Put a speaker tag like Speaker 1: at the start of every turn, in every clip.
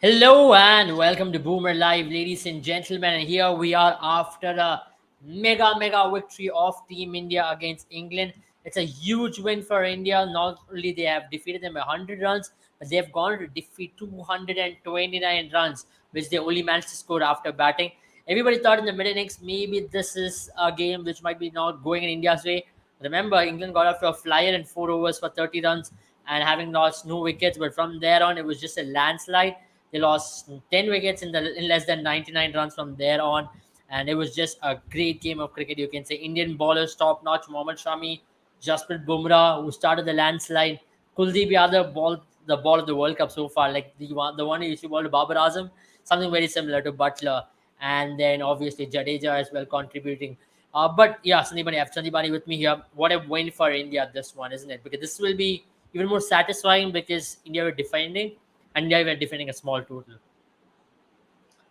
Speaker 1: Hello and welcome to Boomer Live, ladies and gentlemen. And here we are after a mega victory of Team India against England. It's a huge win for India. Not only they have defeated them by 100 runs, but they have gone to defeat 229 runs, which they only managed to score after batting. Everybody thought in the mid innings maybe this is a game which might be not going in India's way. Remember, England got off to a flyer in 4 overs for 30 runs and having lost no wickets, but from there on it was just a landslide. They lost 10 wickets in less than 99 runs from there on. And it was just a great game of cricket. You can say Indian bowlers top notch. Mohammad Shami, Jasprit Bumrah, who started the landslide. Kuldeep Yadav ball the ball of the World Cup so far, like the one who used to bowl to Babar Azam, something very similar to Butler. And then obviously Jadeja as well contributing. But yeah, Sandipani, I have Sandipani with me here. What a win for India, this one, isn't it? Because this will be even more satisfying because India were defending and they were defending a small total.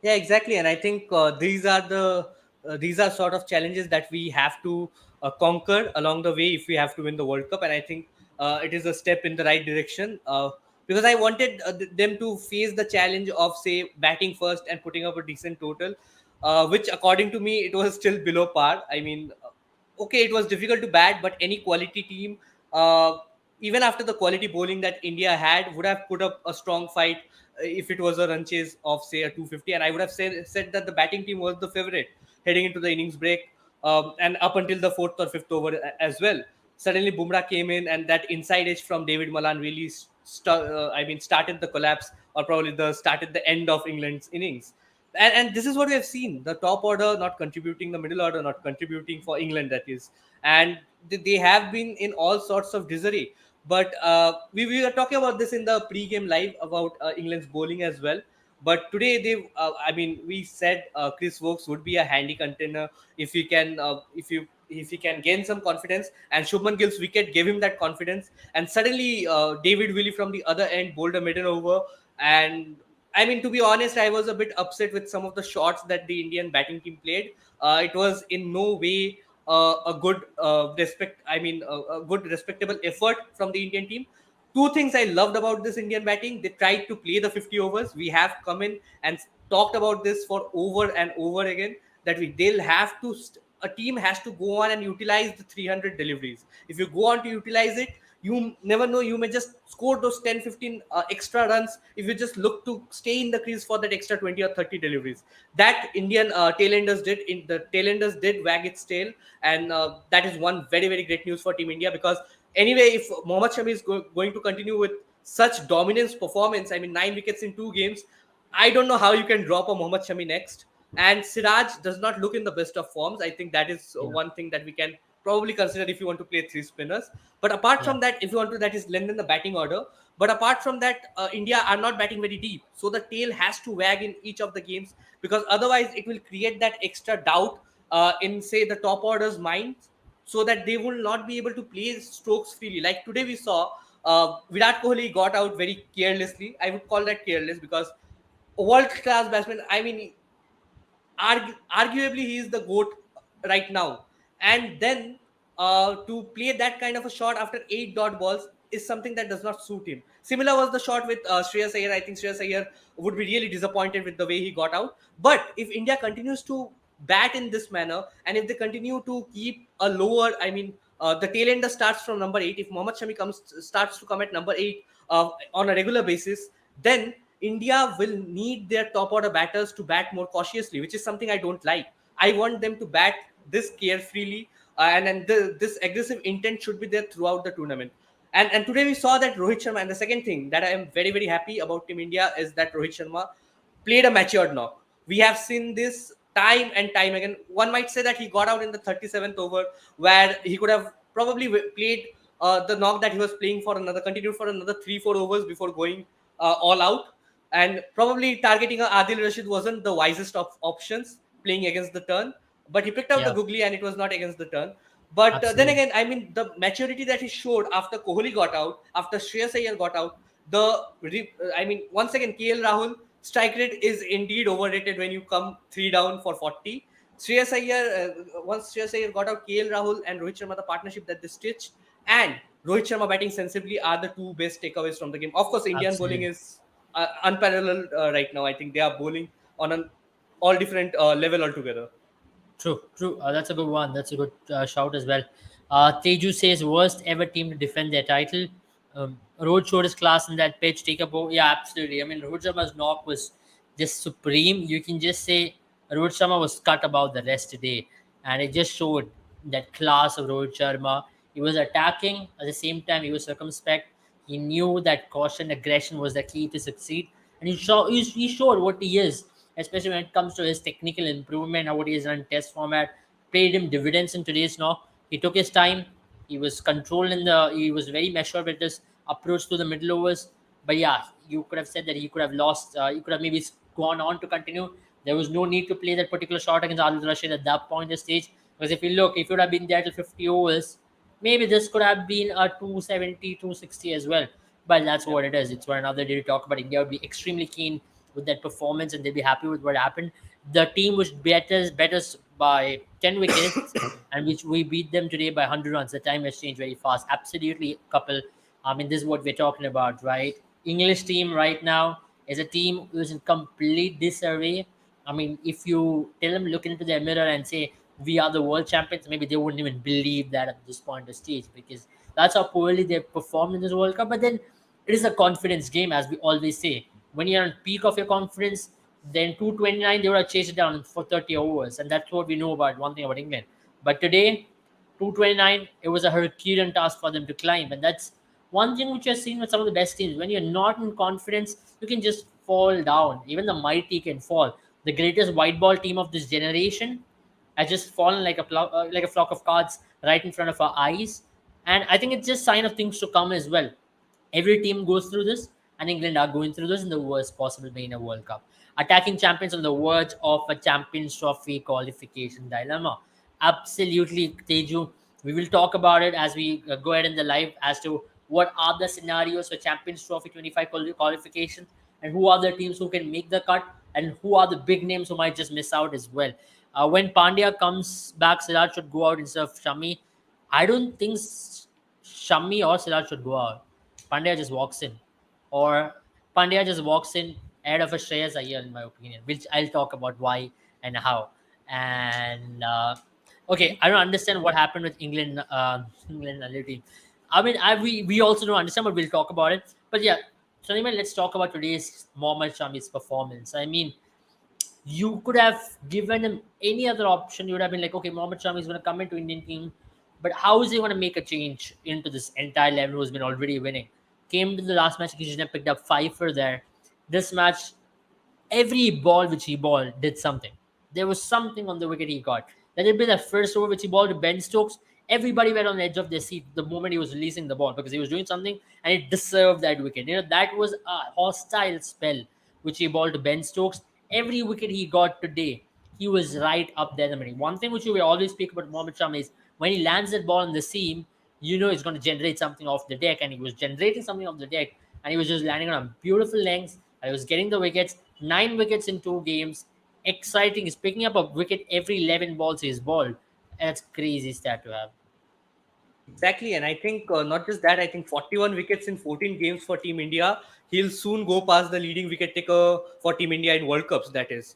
Speaker 2: Yeah, exactly. And I think these are sort of challenges that we have to conquer along the way if we have to win the World Cup. And I think it is a step in the right direction because I wanted them to face the challenge of, say, batting first and putting up a decent total, which according to me it was still below par. I mean, okay, it was difficult to bat, but any quality team, uh, even after the quality bowling that India had, would have put up a strong fight if it was a run chase of, say, a 250. And I would have said that the batting team was the favorite heading into the innings break, and up until the fourth or fifth over as well. Suddenly, Bumrah came in, and that inside edge from David Malan really started the collapse, or probably the started the end of England's innings. And this is what we have seen: the top order not contributing, the middle order not contributing for England, that is. And they have been in all sorts of disarray. But we were talking about this in the pre-game live about England's bowling as well. But today I mean, we said Chris Wokes would be a handy contender if he can if he can gain some confidence, and Shubman Gill's wicket gave him that confidence. And suddenly David Willey from the other end bowled a maiden over. And I mean, to be honest, I was a bit upset with some of the shots that the Indian batting team played. It was in no way a good a good respectable effort from the Indian team. Two things I loved about this Indian batting: they tried to play the 50 overs. We have come in and talked about this for over and over again, that they'll have to a team has to go on and utilize the 300 deliveries. If you go on to utilize it, you never know, you may just score those 10, 15 extra runs if you just look to stay in the crease for that extra 20 or 30 deliveries. That Indian tailenders did in the tailenders did wag its tail. And that is one very great news for Team India, because anyway, if Mohammad Shami is going to continue with such dominance performance, I mean, 9 wickets in 2 games, I don't know how you can drop a Mohammad Shami next. And Siraj does not look in the best of forms. I think that is
Speaker 1: Yeah,
Speaker 2: one thing that we can probably consider if you want to play three spinners. But apart
Speaker 1: yeah,
Speaker 2: from that, if you want to, that is lengthen the batting order. But apart from that, India are not batting very deep, so the tail has to wag in each of the games, because otherwise it will create that extra doubt in, say, the top order's minds, so that they will not be able to play strokes freely. Like today, we saw Virat Kohli got out very carelessly. I would call that careless, because a world class batsman. I mean, arguably he is the goat right now. And then to play that kind of a shot after 8 dot balls is something that does not suit him. Similar was the shot with Shreyas Iyer. I think Shreyas Iyer would be really disappointed with the way he got out. But if India continues to bat in this manner, and if they continue to keep a lower, I mean, the tail ender starts from number 8. If Mohammad Shami starts to come at number 8 on a regular basis, then India will need their top order batters to bat more cautiously, which is something I don't like. I want them to bat this carefreely, and then this aggressive intent should be there throughout the tournament. And today we saw that Rohit Sharma. And the second thing that I am very happy about Team India is that Rohit Sharma played a matured knock. We have seen this time and time again. One might say that he got out in the 37th over, where he could have probably played the knock that he was playing for another, continued for another 3-4 overs before going all out. And probably targeting a Adil Rashid wasn't the wisest of options playing against the turn, but he picked out the
Speaker 1: yeah,
Speaker 2: googly and it was not against the turn. But then
Speaker 1: absolutely.
Speaker 2: again, I mean, the maturity that he showed after Kohli got out, after Shreyas Iyer got out, I mean, once again, KL Rahul strike rate is indeed overrated when you come 3 down for 40. Shreyas Iyer, once Shreyas Iyer got out, KL Rahul and Rohit Sharma, the partnership that they stitched, and Rohit Sharma batting sensibly are the two best takeaways from the game. Of course, Indian bowling
Speaker 1: Absolutely.
Speaker 2: is unparalleled right now. I think they are bowling on an all different level altogether.
Speaker 1: True, true. That's a good one. That's a good shout as well. Teju says worst ever team to defend their title. Rohit showed his class in that pitch. Take a bow. Yeah, absolutely. I mean, Rohit Sharma's knock was just supreme. You can just say Rohit Sharma was cut about the rest today, and it just showed that class of Rohit Sharma. He was attacking at the same time. He was circumspect. He knew that caution, aggression was the key to succeed, and he showed what he is, especially when it comes to his technical improvement, how what he has done in test format, paid him dividends in today's knock. He took his time. He was controlled he was very measured with his approach to the middle overs. But yeah, you could have said that he could have lost. He could have maybe gone on to continue. There was no need to play that particular shot against Adil Rashid at that point of stage. Because if you look, if you would have been there till 50 overs, maybe this could have been a 270, 260 as well. But that's
Speaker 2: Yeah.
Speaker 1: what it is. It's for another day to talk about. India would be extremely keen with that performance and they'll be happy with what happened. The team was better by 10 wickets and which we beat them today by 100 runs. The time has changed very fast. Absolutely, couple. I mean, this is what we're talking about, right? English team right now is a team who's in complete disarray. I mean, if you tell them look into their mirror and say we are the world champions, maybe they wouldn't even believe that at this point of stage because that's how poorly they performed in this World Cup. But then it is a confidence game, as we always say. When you're on peak of your confidence, then 229 they would have chased it down for 30 overs, and that's what we know about one thing about England. But today, 229, it was a Herculean task for them to climb, and that's one thing which you're seeing with some of the best teams. When you're not in confidence, you can just fall down. Even the mighty can fall. The greatest white ball team of this generation has just fallen like a flock of cards right in front of our eyes, and I think it's just sign of things to come as well. Every team goes through this, and England are going through this in the worst possible way in a World Cup. Attacking champions on the verge of a Champions Trophy qualification dilemma. Absolutely, Teju. We will talk about it as we go ahead in the live as to what are the scenarios for Champions Trophy 25 qualification and who are the teams who can make the cut and who are the big names who might just miss out as well. When Pandya comes back, Siraj should go out instead of Shami. I don't think Shami or Siraj should go out. Pandya just walks in, or Pandya just walks in ahead of a Shreyas Iyer, in my opinion, which I'll talk about why and how. And okay, I don't understand what happened with England, England and their team. I mean, we also don't understand, but we'll talk about it. But yeah, Shaniman, let's talk about today's Mohammad Shami's performance. I mean, you could have given him any other option. You would have been like, okay, Mohammad Shami is going to come into Indian team, but how is he going to make a change into this entire level who's been already winning? Came to the last match, Krishna picked up five for there. This match, every ball which he balled did something. There was something on the wicket he got. Let it be the first over which he balled to Ben Stokes. Everybody went on the edge of their seat the moment he was releasing the ball because he was doing something and it deserved that wicket. You know, that was a hostile spell which he balled to Ben Stokes. Every wicket he got today, he was right up there. One thing which we always speak about Mohammad Shami is when he lands that ball on the seam, you know he's going to generate something off the deck, and he was generating something off the deck, and he was just landing on beautiful lengths. I was getting the wickets, 9 wickets in 2 games. Exciting. He's picking up a wicket every 11 balls he's balled. That's crazy stat to have.
Speaker 2: Exactly, and I think not just that. I think 41 wickets in 14 games for Team India. He'll soon go past the leading wicket taker for Team India in World Cups. That is,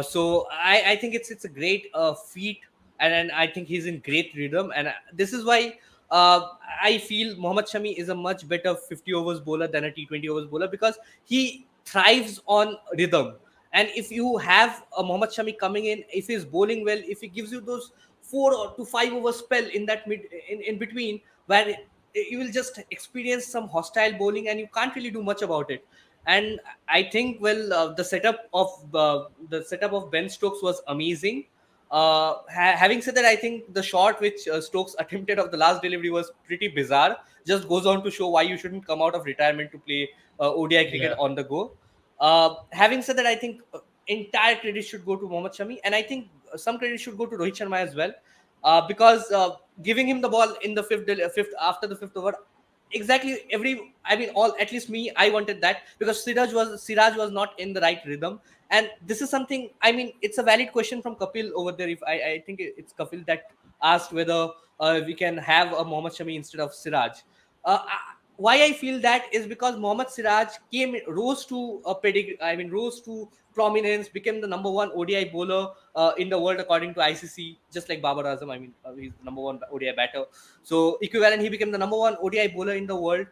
Speaker 2: so I think it's a great feat, and I think he's in great rhythm, and this is why I feel Mohammad Shami is a much better 50 overs bowler than a T20 overs bowler because he thrives on rhythm. And if you have a Mohammad Shami coming in, if he's bowling well, if he gives you those 4 to 5 over spell in that in between where you will just experience some hostile bowling and you can't really do much about it. And I think the setup of Ben Stokes was amazing. Having said that, I think the shot which Stokes attempted of the last delivery was pretty bizarre. Just goes on to show why you shouldn't come out of retirement to play ODI cricket
Speaker 1: Yeah.
Speaker 2: on the go. Having said that, I think entire credit should go to Mohammad Shami, and I think some credit should go to Rohit Sharma as well, because giving him the ball in the fifth after the fifth over, exactly every I mean all at least me I wanted that because Siraj was not in the right rhythm, and this is something I mean it's a valid question from Kapil over there. If I think it's Kapil that asked whether we can have a Mohammad Shami instead of Siraj. why I feel that is because Mohammad Siraj rose to a pedigree. I mean, rose to prominence, became the number one ODI bowler in the world according to ICC, just like Babar Azam. I mean, he's the number one ODI batter. So equivalent, he became the number one ODI bowler in the world,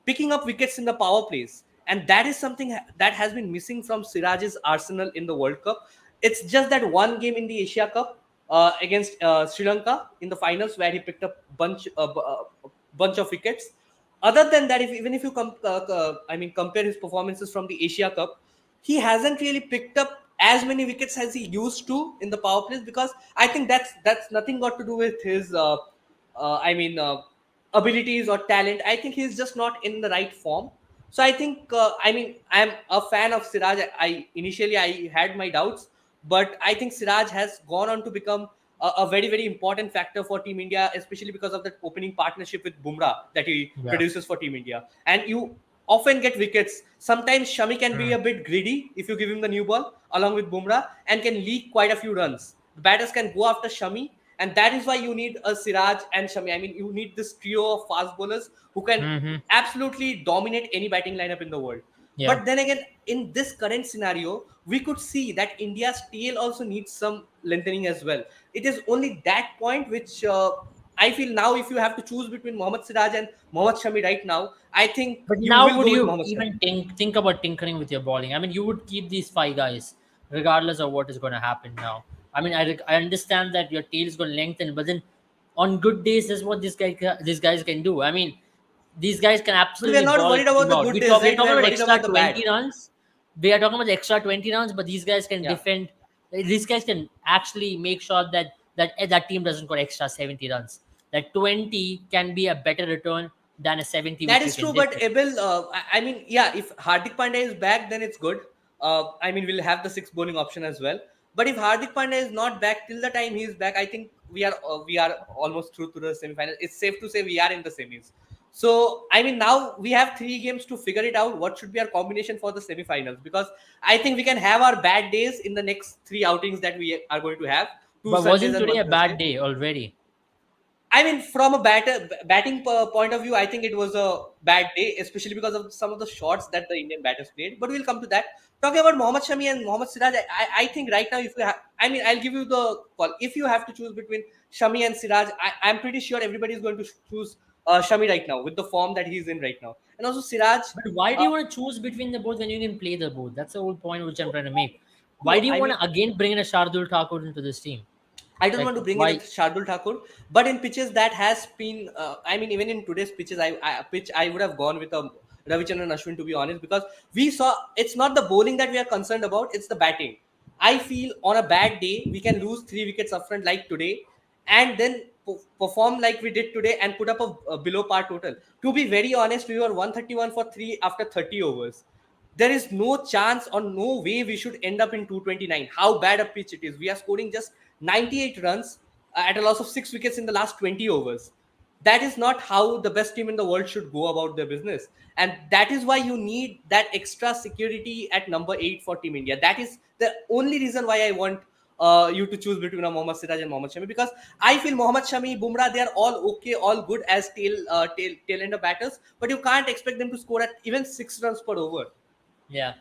Speaker 2: picking up wickets in the power plays, and that is something that has been missing from Siraj's arsenal in the World Cup. It's just that one game in the Asia Cup against Sri Lanka in the finals where he picked up bunch of wickets. Other than that, if even if you compare his performances from the Asia Cup, he hasn't really picked up as many wickets as he used to in the power plays, because I think that's nothing got to do with his I mean abilities or talent. I think he's just not in the right form. So I think I'm a fan of Siraj. I initially I had my doubts, but I think Siraj has gone on to become a very very important factor for Team India, especially because of that opening partnership with Bumrah that he
Speaker 1: Yeah.
Speaker 2: produces for Team India. And you often get wickets. Sometimes Shami can be
Speaker 1: Mm.
Speaker 2: a bit greedy if you give him the new ball along with Bumrah, and can leak quite a few runs. The batters can go after Shami, and that is why you need a Siraj and Shami. I mean, you need this trio of fast bowlers who can
Speaker 1: Mm-hmm.
Speaker 2: absolutely dominate any batting lineup in the world.
Speaker 1: Yeah.
Speaker 2: But then again, in this current scenario, we could see that India's tail also needs some lengthening as well. It is only that point which I feel now, if you have to choose between Mohammad Siraj and Mohammad Shami right now, I think
Speaker 1: But
Speaker 2: you
Speaker 1: now,
Speaker 2: will
Speaker 1: would
Speaker 2: go with
Speaker 1: you
Speaker 2: Mohammad Shami.
Speaker 1: even think about tinkering with your bowling? I mean, you would keep these five guys regardless of what is going to happen now. I mean, I understand that your tail is going to lengthen, but then on good days, this is what these guys can do. I mean, these guys can
Speaker 2: But we are
Speaker 1: absolutely
Speaker 2: not
Speaker 1: ball
Speaker 2: worried about the
Speaker 1: throughout.
Speaker 2: good days,
Speaker 1: We're
Speaker 2: right? We
Speaker 1: talking
Speaker 2: are
Speaker 1: about
Speaker 2: worried
Speaker 1: extra
Speaker 2: about the bad.
Speaker 1: 20 runs. We are talking about the extra 20 runs, but these guys can
Speaker 2: Yeah.
Speaker 1: defend. These guys can actually make sure that team doesn't score extra 70 runs. That 20 can be a better return than a 70
Speaker 2: That
Speaker 1: which you
Speaker 2: is
Speaker 1: can
Speaker 2: true, but
Speaker 1: defend.
Speaker 2: Abel, I mean, yeah, if Hardik Pandya is back, then it's good. I mean, we'll have the six bowling option as well. But if Hardik Pandya is not back till the time he is back, I think we are almost through to the semi-final. It's safe to say we are in the semis. So I mean, now we have 3 games to figure it out. What should be our combination for the semi-finals? Because I think we can have our bad days in the next 3 outings that we are going to have, two
Speaker 1: But
Speaker 2: Sundays
Speaker 1: wasn't
Speaker 2: and
Speaker 1: today
Speaker 2: one
Speaker 1: a bad
Speaker 2: Thursday.
Speaker 1: day already?
Speaker 2: I mean, from a batting point of view, I think it was a bad day, especially because of some of the shots that the Indian batters played. But we'll come to that. Talking about Mohammad Shami and Mohammad Siraj, I think right now, if you have, I mean, I'll give you the call. If you have to choose between Shami and Siraj, I'm pretty sure everybody is going to choose Shami right now with the form that he's in right now. And also Siraj,
Speaker 1: But why do
Speaker 2: uh,
Speaker 1: you want to choose between the both when you can play the both? That's the whole point which I'm trying to make. Why
Speaker 2: no,
Speaker 1: do you
Speaker 2: I
Speaker 1: want
Speaker 2: mean,
Speaker 1: to again bring in a Shardul Thakur into this team?
Speaker 2: I don't
Speaker 1: Like
Speaker 2: want to bring in a
Speaker 1: why?
Speaker 2: Shardul Thakur, but in pitches that has been, I mean, even in today's pitches, I would have gone with a Ravichandran Ashwin, to be honest, because we saw it's not the bowling that we are concerned about, it's the batting. I feel on a bad day we can lose 3 wickets up front like today, and then perform like we did today and put up a below par total. To be very honest, we were 131 for 3 after 30 overs. There is no chance or no way we should end up in 229. How bad a pitch it is. We are scoring just 98 runs at a loss of 6 wickets in the last 20 overs. That is not how the best team in the world should go about their business. And that is why you need that extra security at number 8 for Team India. That is the only reason why I want you to choose between a Mohammad Siraj and Mohammad Shami, because I feel Mohammad Shami, Bumrah, they are all okay, all good as tail ender batters, but you can't expect them to score at even 6 runs per over.
Speaker 1: Yeah,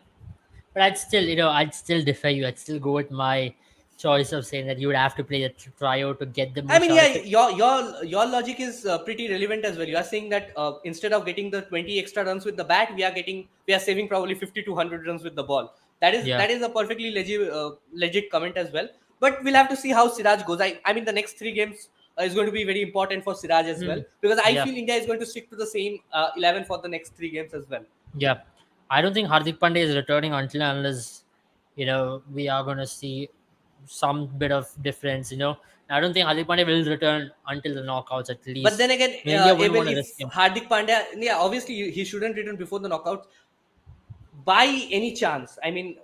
Speaker 1: but I'd still defer you. I'd still go with my choice of saying that you would have to play the trio to get the
Speaker 2: I
Speaker 1: most
Speaker 2: mean,
Speaker 1: out
Speaker 2: yeah,
Speaker 1: of it.
Speaker 2: your logic is pretty relevant as well. You are saying that instead of getting the 20 extra runs with the bat, we are saving probably 50 to 100 runs with the ball. That is
Speaker 1: Yeah.
Speaker 2: that is a perfectly legit comment as well. But we'll have to see how Siraj goes. I mean, the next 3 games is going to be very important for Siraj as well,
Speaker 1: Mm.
Speaker 2: because I
Speaker 1: Yeah.
Speaker 2: feel India is going to stick to the same 11 for the next 3 games as well.
Speaker 1: Yeah. I don't think Hardik Pandya is returning until unless we are gonna see some bit of difference. I don't think Hardik Pandya will return until the knockouts at
Speaker 2: But then
Speaker 1: least.
Speaker 2: again,
Speaker 1: India wouldn't
Speaker 2: Abel,
Speaker 1: want to risk
Speaker 2: if
Speaker 1: him.
Speaker 2: Hardik Pandya, yeah, obviously he shouldn't return before the knockouts by any chance. I mean,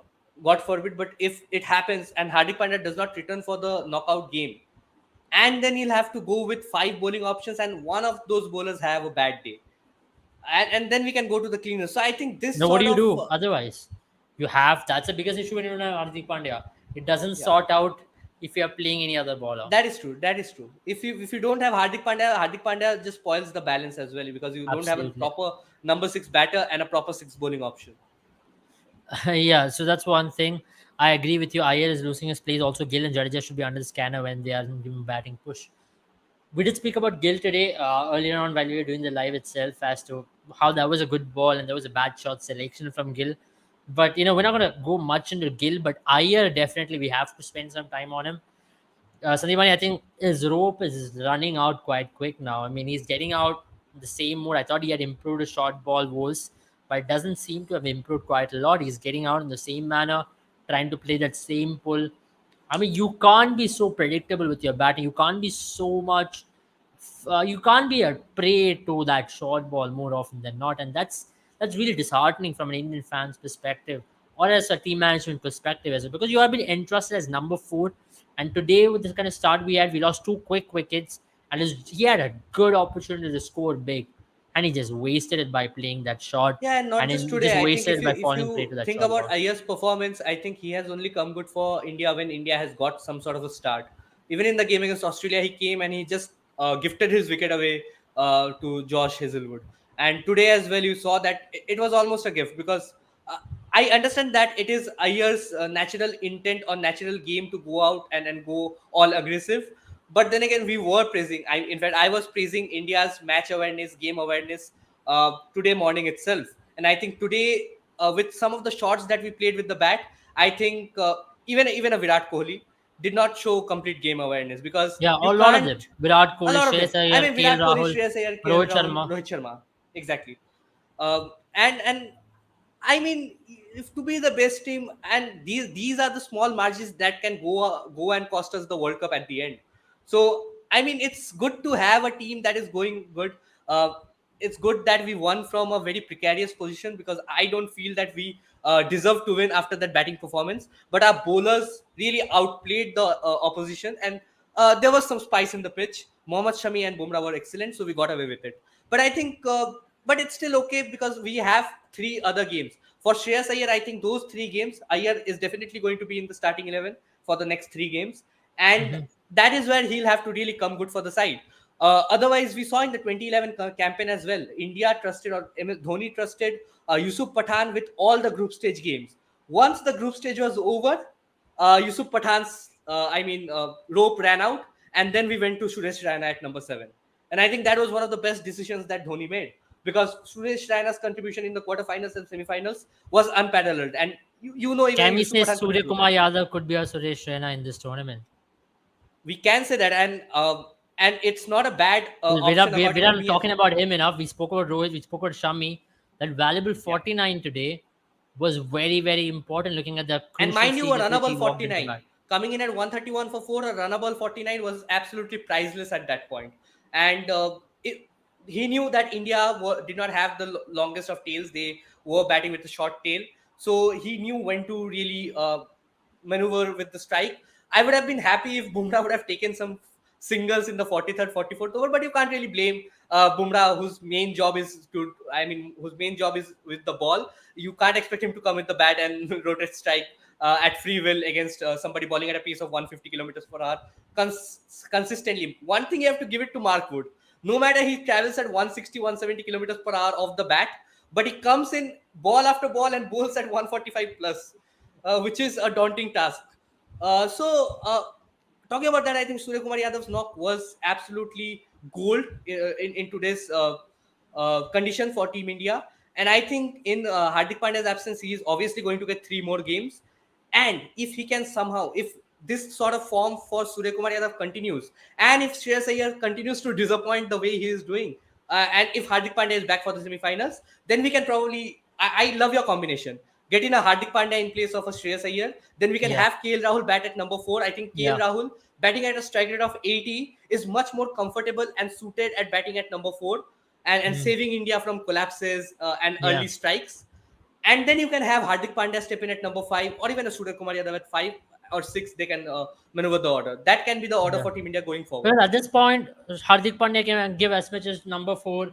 Speaker 2: God forbid, but if it happens and Hardik Pandya does not return for the knockout game, and then he'll have to go with 5 bowling options, and one of those bowlers have a bad day, and then we can go to the cleaners. So I think this
Speaker 1: What do
Speaker 2: sort
Speaker 1: you
Speaker 2: of
Speaker 1: do otherwise? That's the biggest issue when you don't have Hardik Pandya. It doesn't
Speaker 2: yeah.
Speaker 1: sort out if you are playing any other bowler.
Speaker 2: That is true. That is true. If you don't have Hardik Pandya just spoils the balance as well because you don't have a
Speaker 1: Absolutely.
Speaker 2: proper number six batter and a proper six bowling option.
Speaker 1: Yeah, so that's one thing. I agree with you. Iyer is losing his place. Also, Gill and Jadeja should be under the scanner when they are giving batting push. We did speak about Gill today earlier on while we were doing the live itself as to how that was a good ball and there was a bad shot selection from Gill. But we're not gonna go much into Gill, but Iyer definitely we have to spend some time on him. Sandeepani, I think his rope is running out quite quick now. I mean, he's getting out the same mode. I thought he had improved his short ball woes, but it doesn't seem to have improved quite a lot. He's getting out in the same manner, trying to play that same pull. I mean, you can't be so predictable with your batting. You can't be so much. You can't be a prey to that short ball more often than not, and that's really disheartening from an Indian fan's perspective or as a team management perspective as well, because you have been entrusted as number four, and today with this kind of start we had, we lost two quick wickets, and he had a good opportunity to score big, and he just wasted it by playing that shot,
Speaker 2: Yeah, and not
Speaker 1: and
Speaker 2: just
Speaker 1: then just
Speaker 2: today. I think
Speaker 1: wasted
Speaker 2: if
Speaker 1: it
Speaker 2: you
Speaker 1: by
Speaker 2: if
Speaker 1: falling prey
Speaker 2: you
Speaker 1: to that
Speaker 2: think
Speaker 1: short
Speaker 2: about
Speaker 1: ball.
Speaker 2: Ayer's performance, I think he has only come good for India when India has got some sort of a start. Even in the game against Australia, he came and he just gifted his wicket away to Josh Hazelwood. And today as well, you saw that it was almost a gift because uh, I understand that it is Ayer's natural intent or natural game to go out and go all aggressive. But then again, we were praising. In fact, I was praising India's match awareness, game awareness today morning itself. And I think today, with some of the shots that we played with the bat, I think even a Virat Kohli did not show complete game awareness because
Speaker 1: Yeah,
Speaker 2: you
Speaker 1: a lot of
Speaker 2: can't.
Speaker 1: them. Virat
Speaker 2: A
Speaker 1: Kohli,
Speaker 2: lot of them.
Speaker 1: Shreyas
Speaker 2: I
Speaker 1: Iyer,
Speaker 2: mean,
Speaker 1: KL
Speaker 2: Virat Kohli,
Speaker 1: Rahul,
Speaker 2: Shreyas Iyer, KL
Speaker 1: Rohit
Speaker 2: Rahul,
Speaker 1: Sharma.
Speaker 2: Rohit Sharma, exactly. And I mean, if to be the best team, and these are the small margins that can go and cost us the World Cup at the end. So I mean, it's good to have a team that is going good. Uh, it's good that we won from a very precarious position because I don't feel that we deserve to win after that batting performance. But our bowlers really outplayed the opposition, and there was some spice in the pitch. Mohammad Shami and Bumrah were excellent, so we got away with it. But I think, but it's still okay because we have three other games. For Shreyas Iyer, I think those three games, Iyer is definitely going to be in the starting 11 for the next three games. And
Speaker 1: Mhm.
Speaker 2: that is where he'll have to really come good for the side. Otherwise, we saw in the 2011 campaign as well, India trusted or MS Dhoni trusted Yusuf Pathan with all the group stage games. Once the group stage was over, Yusuf Pathan's, rope ran out, and then we went to Suresh Raina at number seven. And I think that was one of the best decisions that Dhoni made because Suresh Raina's contribution in the quarterfinals and semifinals was unparalleled. And you know, even
Speaker 1: Can we
Speaker 2: Yusuf
Speaker 1: say
Speaker 2: Pathan couldn't
Speaker 1: Surya
Speaker 2: do that.
Speaker 1: Kumar Yadav could be our Suresh Raina in this tournament?
Speaker 2: We can say that, and it's not a bad
Speaker 1: Well,
Speaker 2: option
Speaker 1: we're
Speaker 2: according to
Speaker 1: not
Speaker 2: me as
Speaker 1: talking
Speaker 2: well.
Speaker 1: about him enough. We spoke about Rohit, we spoke about Shami. That valuable
Speaker 2: Yeah.
Speaker 1: 49 today was very, very important looking at the
Speaker 2: And
Speaker 1: crucial
Speaker 2: mind you, a
Speaker 1: stage at which
Speaker 2: runnable
Speaker 1: he walked into
Speaker 2: 49
Speaker 1: bat.
Speaker 2: coming in at 131 for four, a runnable 49 was absolutely priceless at that point. And he knew that India did not have the longest of tails; they were batting with a short tail, so he knew when to really maneuver with the strike. I would have been happy if Bumrah would have taken some singles in the 43rd, 44th over, but you can't really blame Bumrah, whose main job is whose main job is with the ball. You can't expect him to come with the bat and rotate strike at free will against somebody bowling at a pace of 150 kilometers per hour consistently. One thing you have to give it to Mark Wood. No matter he travels at 160, 170 kilometers per hour off the bat, but he comes in ball after ball and bowls at 145 plus, which is a daunting task. Talking about that, I think Surya Kumar Yadav's knock was absolutely gold in today's condition for Team India. And I think in Hardik Pandya's absence, he is obviously going to get three more games. And if he can somehow, if this sort of form for Surya Kumar Yadav continues, and if Shreyas Iyer continues to disappoint the way he is doing, and if Hardik Pandya is back for the semi-finals, then we can probably. I love your combination. Get in a Hardik Pandya in place of a Shreyas Iyer. Then we can
Speaker 1: Yeah,
Speaker 2: have KL Rahul bat at number four. I think KL
Speaker 1: yeah.
Speaker 2: Rahul batting at a strike rate of 80 is much more comfortable and suited at batting at number four and
Speaker 1: Mm,
Speaker 2: saving India from collapses and
Speaker 1: yeah.
Speaker 2: early strikes. And then you can have Hardik Pandya step in at number five, or even a Surya Kumar Yadav at five or six. They can maneuver the order. That can be the order
Speaker 1: Yeah.
Speaker 2: for Team India going forward.
Speaker 1: Well, at this point, Hardik Pandya can give as much as number four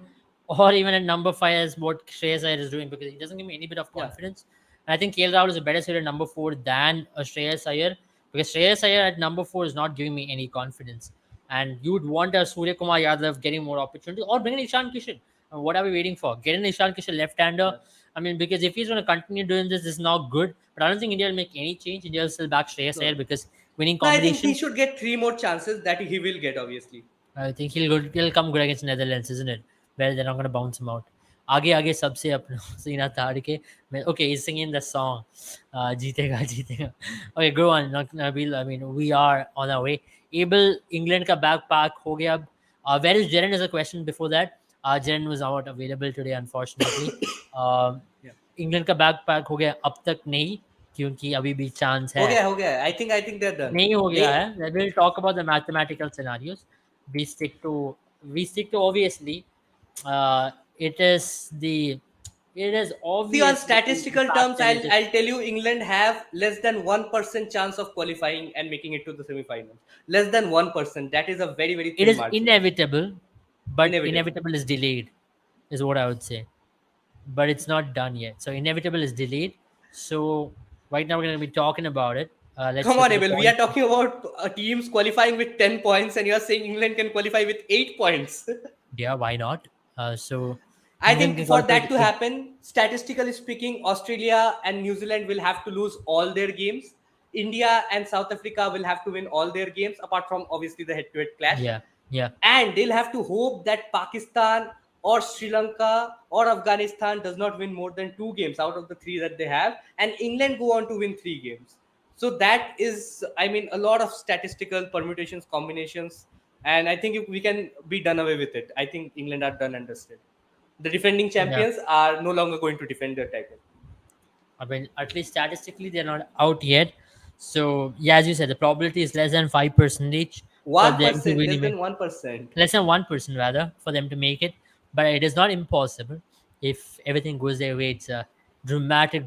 Speaker 1: or even at number five as what Shreyas Iyer is doing because he doesn't give me any bit of
Speaker 2: Yeah.
Speaker 1: confidence. And I think KL Rahul is a better suited number four than Shreyas Iyer. because Shreyas Iyer at number 4 is not giving me any confidence. And you would want a Surya Kumar Yadav getting more opportunity, or bring in Ishan Kishan. What are we waiting for? Get in Ishan Kishan, left-hander.
Speaker 2: Yeah.
Speaker 1: I mean, because if he's going to continue doing this, this is not good. But I don't think India will make any change. India will still back Shreyas
Speaker 2: No,
Speaker 1: Iyer
Speaker 2: no.
Speaker 1: because winning
Speaker 2: No, I think he
Speaker 1: combinations.
Speaker 2: should get three more chances that he will get, obviously.
Speaker 1: I think he'll come good against Netherlands, isn't it? Where they're not going to bounce him out. आगे आगे सबसे अपना सीना ताड़ के okay, he's singing the song जीतेगा जीतेगा. Okay, go on. Nabil, I mean, we are on our way. Abel, England का backpack हो गया अब. Where is Jaren is a question before that. Jaren was not available today, unfortunately. uh,
Speaker 2: Yeah.
Speaker 1: England का backpack हो गया अब तक नहीं, क्योंकि अभी भी chance
Speaker 2: हो
Speaker 1: है.
Speaker 2: गया हो गया I think they're done.
Speaker 1: नहीं हो
Speaker 2: They
Speaker 1: गया है. We'll talk about the mathematical scenarios. We stick to we stick to obviously. Uh, it is the it is
Speaker 2: See, on
Speaker 1: obviously the
Speaker 2: statistical
Speaker 1: fact
Speaker 2: terms,
Speaker 1: that it is
Speaker 2: I'll tell you, England have less than 1% chance of qualifying and making it to the semi-finals. Less than 1%. That is a very very
Speaker 1: it
Speaker 2: thin
Speaker 1: is
Speaker 2: margin.
Speaker 1: inevitable, but
Speaker 2: Inevitable.
Speaker 1: inevitable is delayed, is what I would say. But it's not done yet. So inevitable is delayed. So right now we're going to be talking about it. Let's
Speaker 2: Come
Speaker 1: look
Speaker 2: on,
Speaker 1: at the
Speaker 2: Abel. We are
Speaker 1: points.
Speaker 2: talking about teams qualifying with 10 points, and you are saying England can qualify with 8 points.
Speaker 1: Yeah, why not? So
Speaker 2: I
Speaker 1: England
Speaker 2: think
Speaker 1: can
Speaker 2: for
Speaker 1: qualify
Speaker 2: that
Speaker 1: with
Speaker 2: to
Speaker 1: eight.
Speaker 2: happen, statistically speaking, Australia and New Zealand will have to lose all their games. India and South Africa will have to win all their games, apart from obviously the head to head clash.
Speaker 1: Yeah, yeah.
Speaker 2: And they'll have to hope that Pakistan or Sri Lanka or Afghanistan does not win more than 2 games out of the 3 that they have, and England go on to win 3 games. So that is, I mean, a lot of statistical permutations, combinations, and I think if we can be done away with it. I think England are done and dusted. The defending
Speaker 1: Yeah.
Speaker 2: champions are no longer going to defend their title.
Speaker 1: I mean, at least statistically, they're not out yet. So, yeah, as you said, the probability is less than 5% for
Speaker 2: One
Speaker 1: them to
Speaker 2: percent,
Speaker 1: really
Speaker 2: less
Speaker 1: make,
Speaker 2: than 1%.
Speaker 1: less than 1% rather, for them to make it. But it is not impossible if everything goes their way. It's a dramatic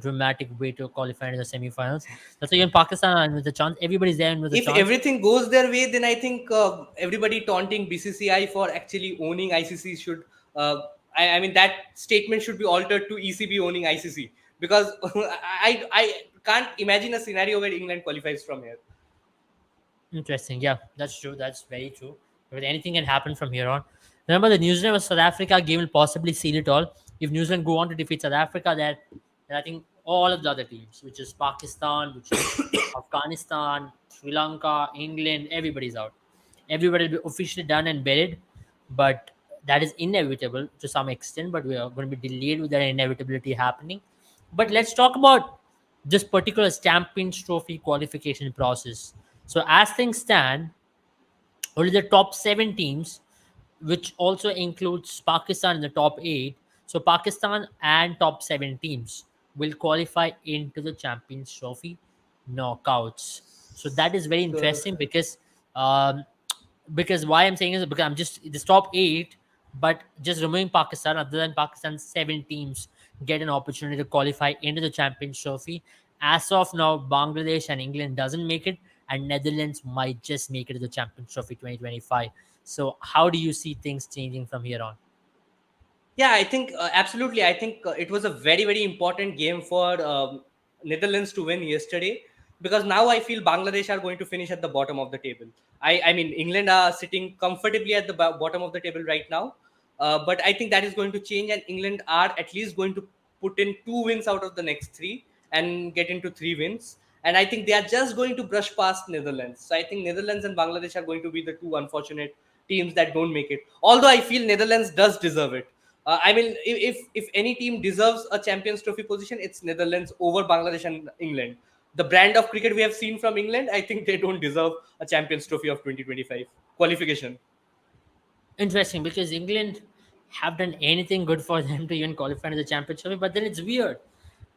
Speaker 1: way to qualify into the semifinals. That's why even Pakistan are in with a chance. Everybody's there in with a
Speaker 2: If
Speaker 1: chance.
Speaker 2: everything goes their way, then I think everybody taunting BCCI for actually owning ICC should. I mean, that statement should be altered to ECB owning ICC, because I can't imagine a scenario where England qualifies from here.
Speaker 1: Interesting. Yeah, that's true. That's very true. But anything can happen from here on. Remember, the New Zealand versus South Africa game will possibly seal it all. If New Zealand go on to defeat South Africa, then I think all of the other teams, which is Pakistan, which is Afghanistan, Sri Lanka, England, everybody's out. Everybody will be officially done and buried. But that is inevitable to some extent. But we are going to be delayed with that inevitability happening. But let's talk about this particular Champions Trophy qualification process. So as things stand, only the top 7 teams, which also includes Pakistan in the top 8. So Pakistan and top 7 teams will qualify into the Champions Trophy knockouts. So that is very
Speaker 2: So
Speaker 1: interesting um, because why I'm saying is because I'm just this top 8, but just removing Pakistan. Other than Pakistan, 7 teams get an opportunity to qualify into the Champions Trophy. As of now, Bangladesh and England doesn't make it, and Netherlands might just make it to the Champions Trophy 2025. So, how do you see things changing from here on?
Speaker 2: yeah, I think absolutely. I think it was a very very important game for Netherlands to win yesterday, because now I feel Bangladesh are going to finish at the bottom of the table. I mean, England are sitting comfortably at the bottom of the table right now, but I think that is going to change, and England are at least going to put in 2 wins out of the next 3 and get into 3 wins. And I think they are just going to brush past Netherlands. So I think Netherlands and Bangladesh are going to be the two unfortunate teams that don't make it. Although I feel Netherlands does deserve it. I mean, if any team deserves a Champions Trophy position, it's Netherlands over Bangladesh and England. The brand of cricket we have seen from England, I think they don't deserve a Champions Trophy of 2025 qualification.
Speaker 1: Interesting, because England have done anything good for them to even qualify to the Champions Trophy, but then it's weird.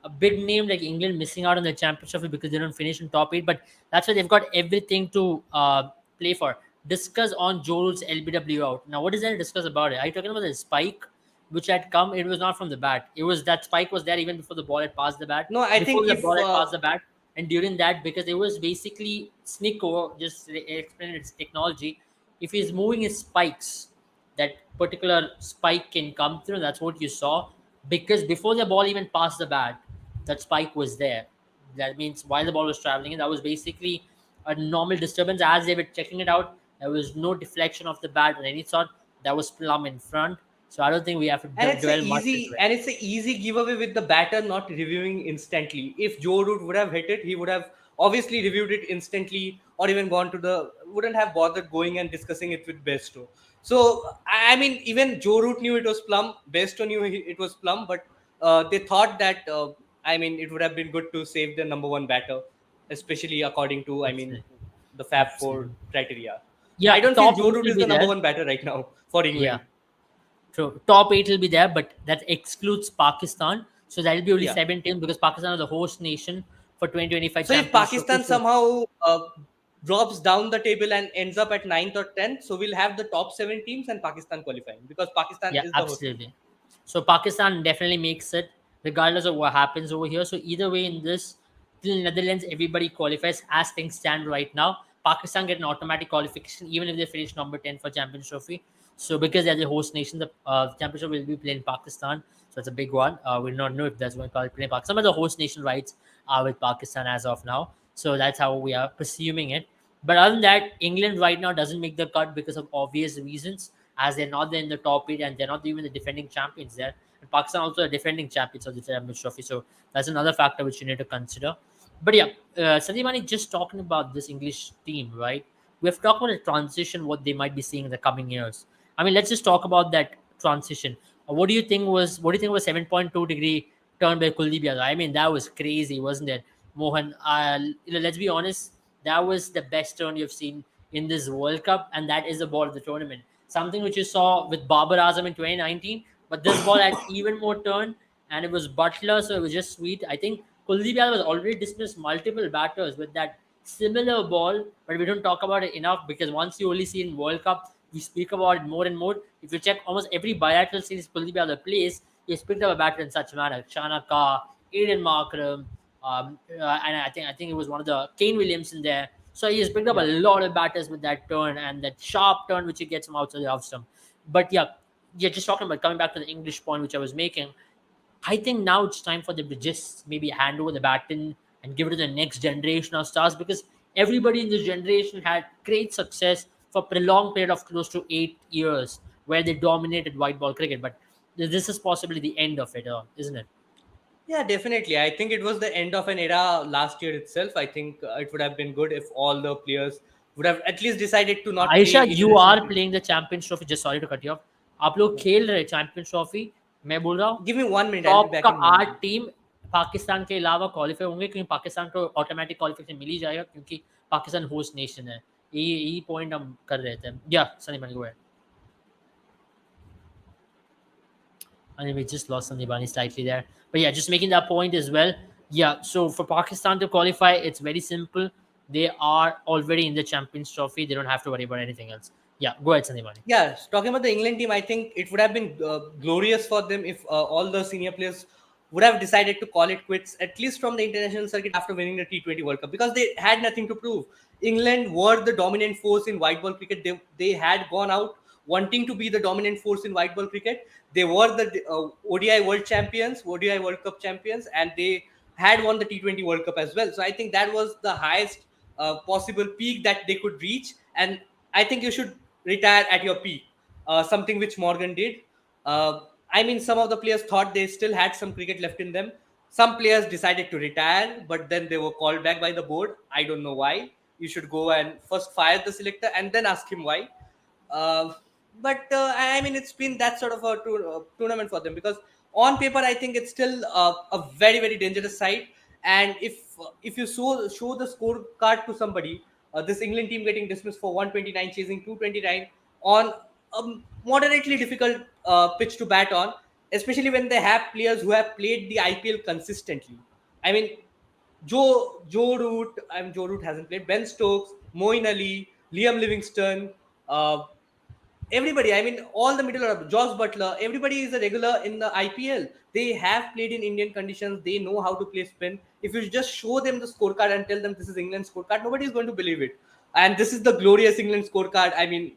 Speaker 1: A big name like England missing out on the Champions Trophy because they don't finish in top 8, but that's why they've got everything to play for. Discuss on Joe Root's LBW out. Now, what is there to discuss about it? Are you talking about the spike which had come? It was not from the bat. It was that spike was there even before the ball had passed the bat.
Speaker 2: No, I
Speaker 1: Before
Speaker 2: think
Speaker 1: the
Speaker 2: if
Speaker 1: ball had passed the bat, and during that, because it was basically sneak over, just explain its technology. If he's moving his spikes, that particular spike can come through. That's what you saw, because before the ball even passed the bat, that spike was there. That means while the ball was traveling, and that was basically a normal disturbance. As they were checking it out, there was no deflection of the bat or any sort. That was plumb in front. So I don't think we have to dwell much into it.
Speaker 2: It's a easy giveaway with the batter not reviewing instantly. If Joe Root would have hit it, he would have obviously reviewed it instantly, or even gone to the wouldn't have bothered going and discussing it with Besto. So I mean, even Joe Root knew it was plum. Besto knew it was plum, but they thought that I mean, it would have been good to save the number one batter, especially according to I mean
Speaker 1: Absolutely.
Speaker 2: the Fab Four
Speaker 1: Absolutely.
Speaker 2: criteria. I
Speaker 1: Yeah,
Speaker 2: don't feel
Speaker 1: top
Speaker 2: Joe
Speaker 1: eight
Speaker 2: Root
Speaker 1: will
Speaker 2: is
Speaker 1: be
Speaker 2: the number
Speaker 1: there.
Speaker 2: one batter right now for
Speaker 1: Yeah.
Speaker 2: England.
Speaker 1: So top eight will be there, but that excludes Pakistan. So that will be only
Speaker 2: Yeah.
Speaker 1: 17 because Pakistan is the host nation for 2025
Speaker 2: So if
Speaker 1: Champions Trophy.
Speaker 2: Pakistan
Speaker 1: So
Speaker 2: somehow drops down the table and ends up at ninth or 10th, so we'll have the top seven teams and Pakistan qualifying because Pakistan
Speaker 1: yeah,
Speaker 2: is the host nation.
Speaker 1: absolutely. So Pakistan definitely makes it, regardless of what happens over here. So either way, in this, till Netherlands, everybody qualifies as things stand right now. Pakistan get an automatic qualification even if they finish number 10 for Champions Trophy. So because they're the host nation, the championship will be played in Pakistan. So it's a big one. We do not know if that's going to play in Pakistan. Some of the host nation rights are with Pakistan as of now. So that's how we are presuming it. But other than that, England right now doesn't make the cut because of obvious reasons, as they're not there in the top eight and they're not even the defending champions there. And Pakistan also are defending champions of the Champions Trophy, so that's another factor which you need to consider. But yeah, Sandeep Mani, just talking about this English team, right? We've talked about the transition, what they might be seeing in the coming years. I mean, let's just talk about that transition. What do you think was 7.2-degree turn by Kuldeep Yadav? I mean, that was crazy, wasn't it, Mohan? Let's be honest, that was the best turn you've seen in this World Cup, and that is the ball of the tournament. Something which you saw with Babar Azam in 2019, but this ball had even more turn, and it was Butler, so it was just sweet. I think Kuldeep Yadav was already dismissed multiple batters with that similar ball, but we don't talk about it enough because once you only see it in World Cup, we speak about it more and more. If you check almost every bilateral series Kuldeep Yadav plays, he has picked up a batter in such manner. Shana Kah, Aiden Markram, and I think it was one of the Kane Williamson there. So he has picked up a
Speaker 2: Yeah.
Speaker 1: lot of batters with that turn and that sharp turn which he gets from outside the off stump. But yeah, just talking about coming back to the English point which I was making. I think now it's time for them to just maybe hand over the baton and give it to the next generation of stars because everybody in this generation had great success for a prolonged period of close to 8 years where they dominated white ball cricket. But this is possibly the end of it, isn't it?
Speaker 2: Yeah, definitely. I think it was the end of an era last year itself. I think it would have been good if all the players would have at least decided to not
Speaker 1: Ayesha,
Speaker 2: play
Speaker 1: you
Speaker 2: international
Speaker 1: are
Speaker 2: cricket.
Speaker 1: Playing the champions trophy, just sorry to cut you off. आप लोग खेल रहे champions trophy, मैं बोल रहा हूँ
Speaker 2: Give me 1 minute. I'll be
Speaker 1: top का
Speaker 2: back in 1 minute.
Speaker 1: 8 team Pakistan के अलावा क्वालिफाई होंगे क्योंकि पाकिस्तान को ऑटोमेटिक क्वालिफिकेशन मिल ही जाएगा क्योंकि पाकिस्तान होस्ट नेशन है। ये पॉइंट हम कर रहे थे। या Sunny man go ahead. I mean, we just lost Sandeep slightly there. But yeah, just making that point as well. Yeah, so for Pakistan to qualify, it's very simple. They are already in the Champions Trophy. They don't have to worry about anything else. Yeah, go ahead, Sandeep.
Speaker 2: Yeah, talking about the England team, I think it would have been glorious for them if all the senior players would have decided to call it quits, at least from the international circuit after winning the T20 World Cup, because they had nothing to prove. England were the dominant force in white ball cricket. They had gone out wanting to be the dominant force in white ball cricket. They were the ODI World Champions, ODI World Cup champions, and they had won the T20 World Cup as well. So I think that was the highest possible peak that they could reach. And I think you should retire at your peak, something which Morgan did. I mean, some of the players thought they still had some cricket left in them. Some players decided to retire, but then they were called back by the board. I don't know why. You should go and first fire the selector and then ask him why. Uh, but I mean, it's been that sort of a tournament for them because on paper, I think it's still a very very dangerous side. And if you show the scorecard to somebody, this England team getting dismissed for 129, chasing 229 on a moderately difficult pitch to bat on, especially when they have players who have played the IPL consistently. I mean, Joe Root hasn't played. Ben Stokes, Moeen Ali, Liam Livingston, uh, everybody. I mean, all the middle order. Josh Butler. Everybody is a regular in the IPL. They have played in Indian conditions. They know how to play spin. If you just show them the scorecard and tell them this is England's scorecard, nobody is going to believe it. And this is the glorious England scorecard. I mean,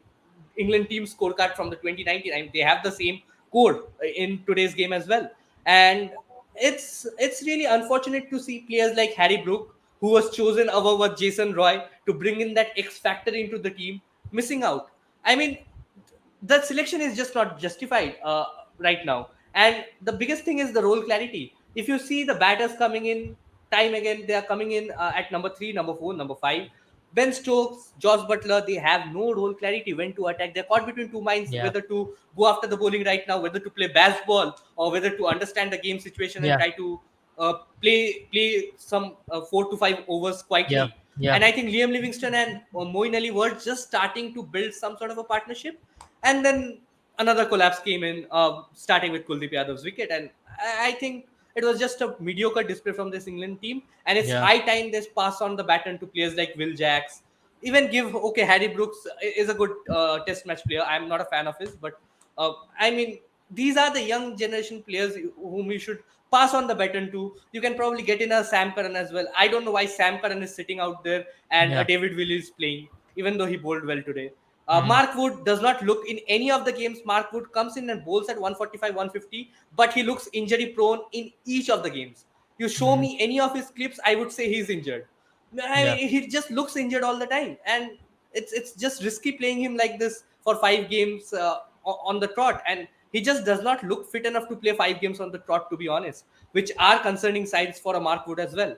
Speaker 2: England team scorecard from the 2019. I mean, they have the same code in today's game as well. And it's really unfortunate to see players like Harry Brook, who was chosen above was Jason Roy to bring in that X factor into the team, missing out. I mean, the selection is just not justified right now. And the biggest thing is the role clarity. If you see the batters coming in time again, they are coming in at number 3, number 4, number 5. Ben Stokes, Josh Butler, they have no role clarity when to attack. They're caught between two minds
Speaker 1: Yeah.
Speaker 2: whether to go after the bowling right now, whether to play baseball, or whether to understand the game situation and
Speaker 1: Yeah.
Speaker 2: try to play some 4 to 5 overs
Speaker 1: Yeah.
Speaker 2: quietly.
Speaker 1: Yeah.
Speaker 2: And I think Liam Livingston and Moeen Ali were just starting to build some sort of a partnership, and then another collapse came in, starting with Kuldeep Yadav's wicket. And I think it was just a mediocre display from this England team. And it's
Speaker 1: Yeah.
Speaker 2: high time they pass on the baton to players like Will Jacks. Even give, okay, Harry Brooks is a good test match player. I'm not a fan of his, but I mean, these are the young generation players whom you should pass on the baton to. You can probably get in a Sam Curran as well. I don't know why Sam Curran is sitting out there and
Speaker 1: Yeah.
Speaker 2: David Will is playing, even though he bowled well today.
Speaker 1: Mhm.
Speaker 2: Mark Wood does not look in any of the games. Mark Wood comes in and bowls at 145, 150, but he looks injury prone in each of the games. You show
Speaker 1: Mhm.
Speaker 2: me any of his clips, I would say he's injured. I
Speaker 1: Yeah.
Speaker 2: mean, he just looks injured all the time, and it's just risky playing him like this for 5 games on the trot. And he just does not look fit enough to play 5 games on the trot, to be honest, which are concerning signs for a Mark Wood as well.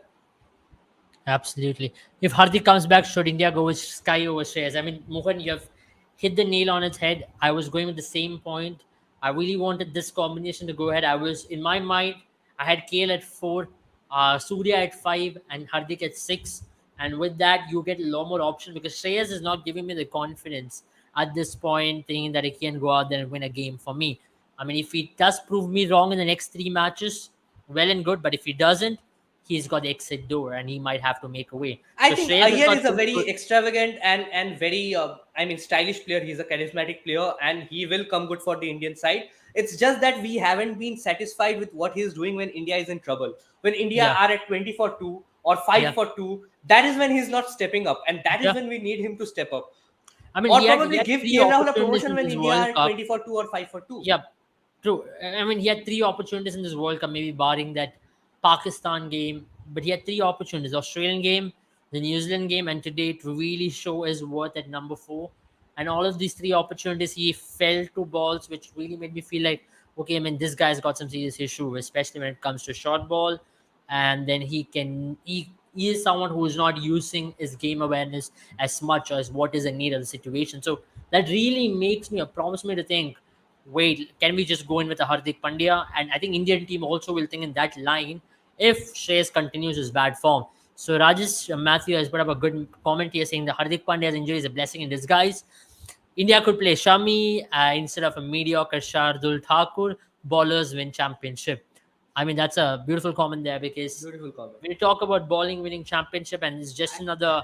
Speaker 1: Absolutely. If Hardik comes back, should India go with Sky over Shreyas? I mean, Mohan, you have hit the nail on its head. I was going with the same point. I really wanted this combination to go ahead. I was, in my mind, I had KL at 4, Surya at 5, and Hardik at 6. And with that, you get a lot more options because Shreyas is not giving me the confidence at this point, thinking that he can go out there and win a game for me. I mean, if he does prove me wrong in the next 3 matches, well and good. But if he doesn't, he's got the exit door and he might have to make a way.
Speaker 2: I
Speaker 1: So
Speaker 2: think
Speaker 1: Shreyas has
Speaker 2: Iyer
Speaker 1: got
Speaker 2: is a
Speaker 1: two
Speaker 2: very
Speaker 1: good.
Speaker 2: extravagant and very stylish player. He's a charismatic player, and he will come good for the Indian side. It's just that we haven't been satisfied with what he's doing when India is in trouble. When India
Speaker 1: Yeah,
Speaker 2: are at 20 for 2 or 5
Speaker 1: yeah,
Speaker 2: for 2, that is when he's not stepping up, and that is
Speaker 1: yeah.
Speaker 2: when we need him to step up.
Speaker 1: I mean,
Speaker 2: Or
Speaker 1: he
Speaker 2: probably
Speaker 1: had
Speaker 2: give
Speaker 1: three
Speaker 2: KL Rahul a
Speaker 1: opportunities
Speaker 2: promotion
Speaker 1: in
Speaker 2: when
Speaker 1: this
Speaker 2: India are
Speaker 1: World
Speaker 2: at
Speaker 1: Cup.
Speaker 2: 20 for 2 or 5 for 2.
Speaker 1: Yeah, true. I mean, he had three opportunities in this World Cup, maybe barring that Pakistan game. But he had three opportunities: Australian game, the New Zealand game, and today to really show his worth at number 4. And all of these three opportunities, he fell to balls, which really made me feel like, okay, I mean, this guy's got some serious issue, especially when it comes to short ball. And then he is someone who is not using his game awareness as much as what is the need of the situation. So that really makes me, prompts me to think, wait, can we just go in with a Hardik Pandya? And I think Indian team also will think in that line if Shreyas continues his bad form. So Rajesh Matthew has put up a good comment here saying that Hardik Pandya's injury is a blessing in disguise. India could play Shami instead of a mediocre Shardul Thakur. Bowlers win championship. I mean, that's a beautiful comment there because
Speaker 2: Beautiful comment.
Speaker 1: when you talk about bowling winning championship, and it's just another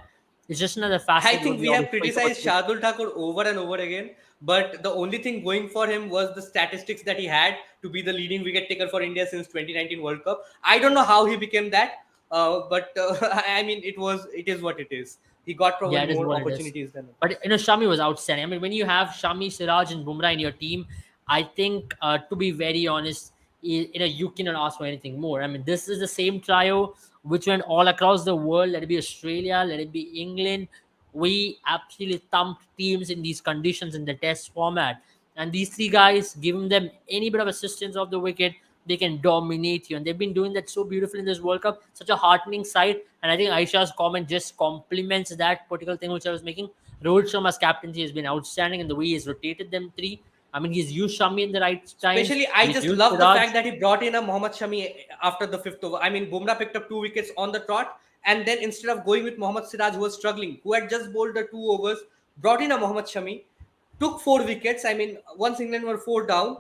Speaker 2: I
Speaker 1: facet what
Speaker 2: think
Speaker 1: we
Speaker 2: we have
Speaker 1: always speak about.
Speaker 2: criticized Shardul Thakur over and over again, but the only thing going for him was the statistics that he had to be the leading wicket taker for India since 2019 World Cup. I don't know how he became that, but I mean, it is what it is. He got
Speaker 1: Yeah,
Speaker 2: probably
Speaker 1: it is
Speaker 2: more
Speaker 1: what it is.
Speaker 2: opportunities than.
Speaker 1: But Shami was outstanding. I mean, when you have Shami, Siraj, and Bumrah in your team, I think to be very honest, you cannot ask for anything more. I mean, this is the same trio which went all across the world. Let it be Australia, let it be England. We absolutely thumped teams in these conditions in the test format. And these three guys, giving them any bit of assistance off the wicket, they can dominate you. And they've been doing that so beautifully in this World Cup. Such a heartening sight. And I think Aisha's comment just complements that particular thing which I was making. Rohit Sharma's captaincy has been outstanding in the way he's rotated them three. I mean, he's used Shami in the right times.
Speaker 2: Especially, I
Speaker 1: He's
Speaker 2: just
Speaker 1: used
Speaker 2: love the
Speaker 1: Siraj.
Speaker 2: fact that he brought in a Mohammad Shami after the fifth over. I mean, Bumrah picked up 2 wickets on the trot, and then instead of going with Mohammad Siraj, who was struggling, who had just bowled the 2 overs, brought in a Mohammad Shami, took 4 wickets. I mean, once England were 4 down,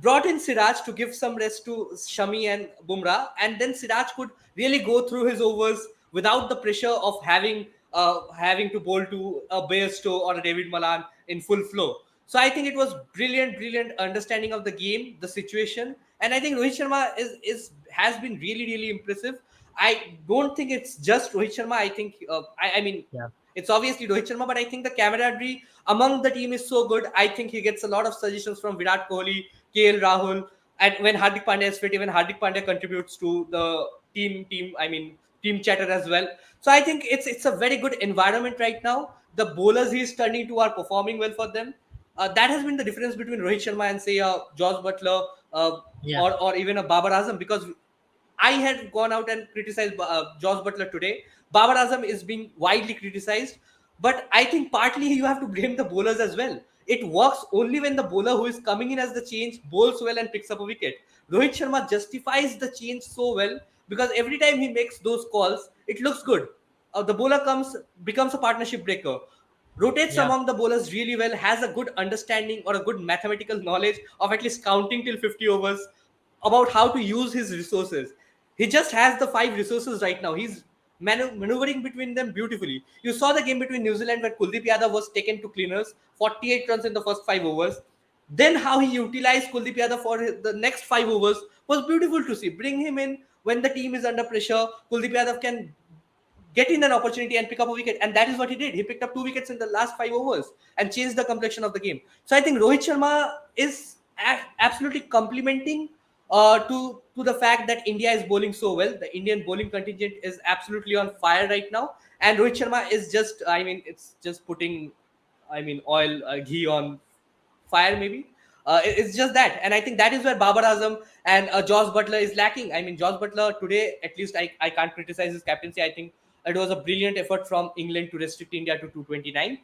Speaker 2: brought in Siraj to give some rest to Shami and Bumrah, and then Siraj could really go through his overs without the pressure of having to bowl to a Bairstow or a David Malan in full flow. So I think it was brilliant understanding of the game, the situation, and I think Rohit Sharma is has been really impressive. I don't think it's just Rohit Sharma. I think I mean
Speaker 1: Yeah.
Speaker 2: it's obviously Rohit Sharma, but I think the camaraderie among the team is so good. I think he gets a lot of suggestions from Virat Kohli, KL Rahul, and when Hardik Pandya is fit, even Hardik Pandya contributes to the team. I mean, team chatter as well. So I think it's a very good environment right now. The bowlers he's turning to are performing well for them. That has been the difference between Rohit Sharma and say Josh Butler,
Speaker 1: Yeah.
Speaker 2: or even a Babar Azam, because I had gone out and criticized Josh Butler today. Babar Azam is being widely criticized, but I think partly you have to blame the bowlers as well. It works only when the bowler who is coming in as the change bowls well and picks up a wicket. Rohit Sharma justifies the change so well because every time he makes those calls, it looks good. The bowler becomes a partnership breaker, rotates
Speaker 1: Yeah.
Speaker 2: among the bowlers really well, has a good understanding or a good mathematical knowledge of at least counting till 50 overs, about how to use his resources. He just has the five resources right now. He's maneuvering between them beautifully. You saw the game between New Zealand where Kuldeep Yadav was taken to cleaners, 48 runs in the first 5 overs. Then how he utilized Kuldeep Yadav for the next 5 overs was beautiful to see. Bring him in when the team is under pressure. Kuldeep Yadav can get in an opportunity and pick up a wicket. And that is what he did. He picked up 2 wickets in the last 5 overs and changed the complexion of the game. So I think Rohit Sharma is absolutely complementing to the fact that India is bowling so well. The Indian bowling contingent is absolutely on fire right now. And Rohit Sharma is just, I mean, it's just putting, I mean, oil, ghee on fire maybe. It's just that, and I think that is where Babar Azam and Josh Butler is lacking. I mean, Josh Butler today, at least I can't criticize his captaincy. I think it was a brilliant effort from England to restrict India to 229.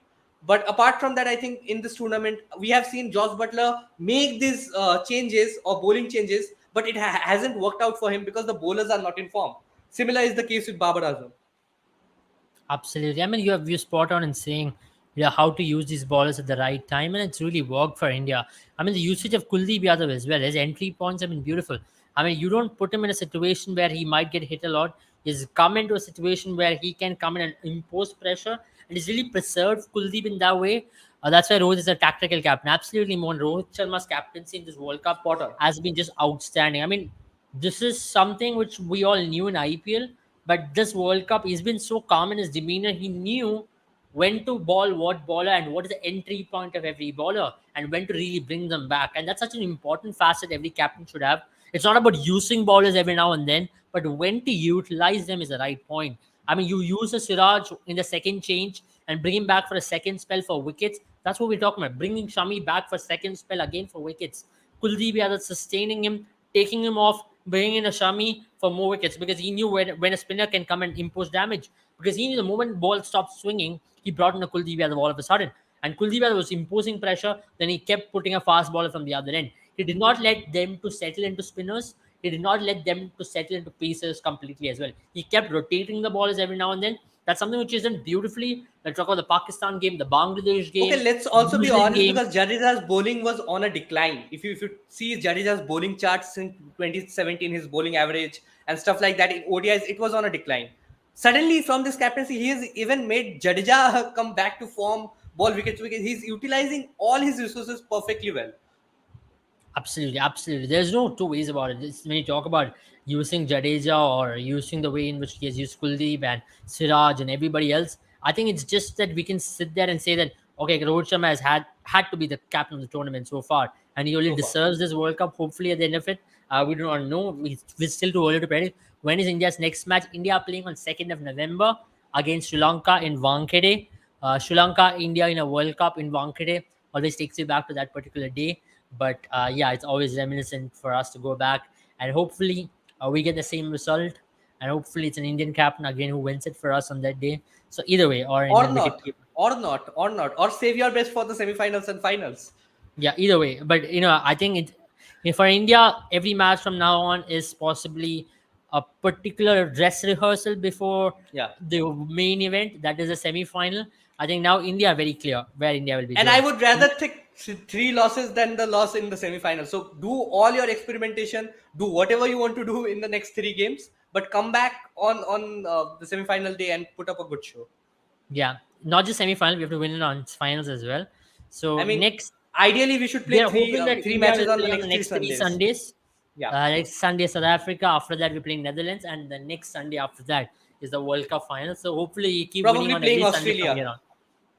Speaker 2: But apart from that, I think in this tournament we have seen Josh Butler make these changes or bowling changes, but it hasn't worked out for him because the bowlers are not in form. Similar is the case with Babar Azam.
Speaker 1: Absolutely. I mean, you spot on in saying, how to use these ballers at the right time, and it's really worked for India. I mean, the usage of Kuldeep Yadav as well. His entry points have been beautiful. I mean, you don't put him in a situation where he might get hit a lot. He's come into a situation where he can come in and impose pressure, and he's really preserved Kuldeep in that way. That's why Rohit is a tactical captain. Absolutely, Mohan. Rohit Sharma's captaincy in this World Cup
Speaker 2: Spot on.
Speaker 1: has been just outstanding. I mean, this is something which we all knew in IPL, but this World Cup, he's been so calm in his demeanor. He knew when to ball what bowler and what is the entry point of every bowler and when to really bring them back. And that's such an important facet every captain should have. It's not about using bowlers every now and then, but when to utilize them is the right point. I mean, you use a Siraj in the second change and bring him back for a second spell for wickets. That's what we're talking about. Bringing Shami back for second spell again for wickets. Kuldeep Yadav sustaining him, taking him off, bringing in a Shami for more wickets because he knew when a spinner can come and impose damage. Because he knew the moment ball stopped swinging, he brought in a Kuldeep Yadav all of a sudden. And Kuldeep Yadav was imposing pressure, then he kept putting a fast bowler from the other end. He did not let them to settle into spinners. He did not let them to settle into pacers completely as well. He kept rotating the ballers every now and then. That's something which is done beautifully. Let's talk about the Pakistan game, the Bangladesh
Speaker 2: Okay,
Speaker 1: game,
Speaker 2: let's
Speaker 1: the
Speaker 2: also
Speaker 1: New
Speaker 2: be
Speaker 1: Zealand
Speaker 2: honest
Speaker 1: game.
Speaker 2: because Jadeja's bowling was on a decline. If you see Jadeja's bowling charts in 2017, his bowling average and stuff like that in ODIs, it was on a decline. Suddenly, from this captaincy, he has even made Jadeja come back to form, ball wickets. He's utilizing all his resources perfectly well.
Speaker 1: Absolutely, absolutely. There's no two ways about it. When you talk about using Jadeja or using the way in which he has used Kuldeep and Siraj and everybody else, I think it's just that we can sit there and say that okay, Rohit Sharma has had to be the captain of the tournament so far, and he only
Speaker 2: So far.
Speaker 1: deserves this World Cup. Hopefully, at the end of it, we do not know. We're still too early to predict. When is India's next match? India are playing on 2nd of November against Sri Lanka in Wankhede. Sri Lanka, India in a World Cup in Wankhede always takes you back to that particular day. But yeah, it's always reminiscent for us to go back and hopefully we get the same result. And hopefully it's an Indian captain again who wins it for us on that day. So either way, or
Speaker 2: Or
Speaker 1: Indian wicket
Speaker 2: not,
Speaker 1: keeper.
Speaker 2: or save your best for the semi-finals and finals.
Speaker 1: Yeah, either way. But I think for India, every match from now on is possibly a particular dress rehearsal before
Speaker 2: Yeah.
Speaker 1: the main event. That is a semi-final. I think now India are very clear where India will be
Speaker 2: And I
Speaker 1: going.
Speaker 2: would rather take three losses than the loss in the semi-final. So do all your experimentation, do whatever you want to do in the next 3 games, but come back on the semi-final day and put up a good show.
Speaker 1: Yeah, not just semi-final. We have to win it on finals as well.
Speaker 2: I
Speaker 1: So
Speaker 2: mean,
Speaker 1: next,
Speaker 2: ideally we should
Speaker 1: we
Speaker 2: play
Speaker 1: are
Speaker 2: three
Speaker 1: hoping that
Speaker 2: three
Speaker 1: India
Speaker 2: matches
Speaker 1: will
Speaker 2: on the
Speaker 1: play on the
Speaker 2: next three
Speaker 1: next three
Speaker 2: Sundays.
Speaker 1: Sundays.
Speaker 2: Yeah.
Speaker 1: Next Sunday, South Africa. After that, we're playing Netherlands, and the next Sunday after that is the World Cup final. So hopefully, you keep winning
Speaker 2: Probably
Speaker 1: on
Speaker 2: playing
Speaker 1: every Sunday from
Speaker 2: Australia.
Speaker 1: here on.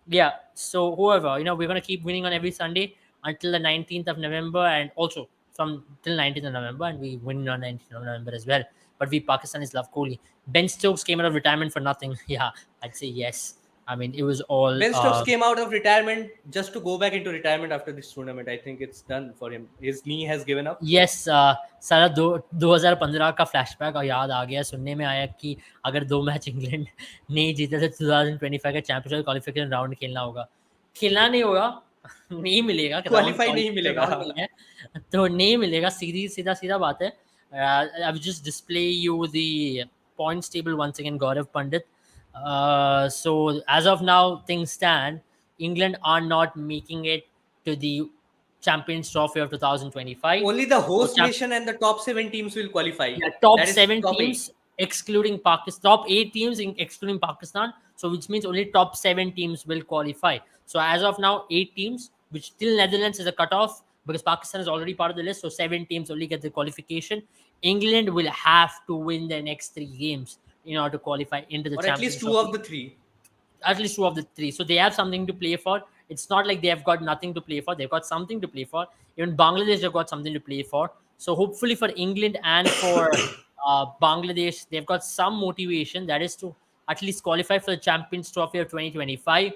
Speaker 1: Yeah. So whoever, we're gonna keep winning on every Sunday until the 19th of November, and also from till 19th of November, and we win on 19th of November as well. But we Pakistanis love Kohli. Ben Stokes came out of retirement for nothing. Yeah, I'd say yes. I mean, it was all.
Speaker 2: Ben Stokes came out of retirement just to go back into retirement after this tournament. I think it's done for him. His knee has given up.
Speaker 1: Yes सारा 2015 का flashback और याद आ गया सुनने में आया कि अगर 2 मैच इंग्लैंड नहीं जीते तो 2025 का चैंपियनशिप क्वालिफिकेशन राउंड खेलना होगा खेलना नहीं होगा नहीं मिलेगा
Speaker 2: क्वालिफाई नहीं मिलेगा
Speaker 1: नहीं है तो नहीं मिलेगा सीधा सीधा बात है I will just display you the points table once again Gaurav Pandit so as of now things stand England are not making it to the Champions Trophy of 2025.
Speaker 2: Only the
Speaker 1: So
Speaker 2: host nation and the top 7 teams will qualify.
Speaker 1: yeah, top
Speaker 2: That is
Speaker 1: 7
Speaker 2: top
Speaker 1: teams excluding Pakistan, top 8 teams excluding Pakistan. So which means only top 7 teams will qualify. So as of now, 8 teams, which till Netherlands is a cutoff because Pakistan is already part of the list. So 7 teams only get the qualification. England will have to win their next 3 games in order to qualify into the
Speaker 2: Or at
Speaker 1: Champions
Speaker 2: least 2
Speaker 1: Trophy.
Speaker 2: of the 3.
Speaker 1: At least 2 of the 3. So they have something to play for. It's not like they have got nothing to play for. They've got something to play for. Even Bangladesh have got something to play for. So hopefully for England and for Bangladesh, they've got some motivation. That is to at least qualify for the Champions Trophy of 2025.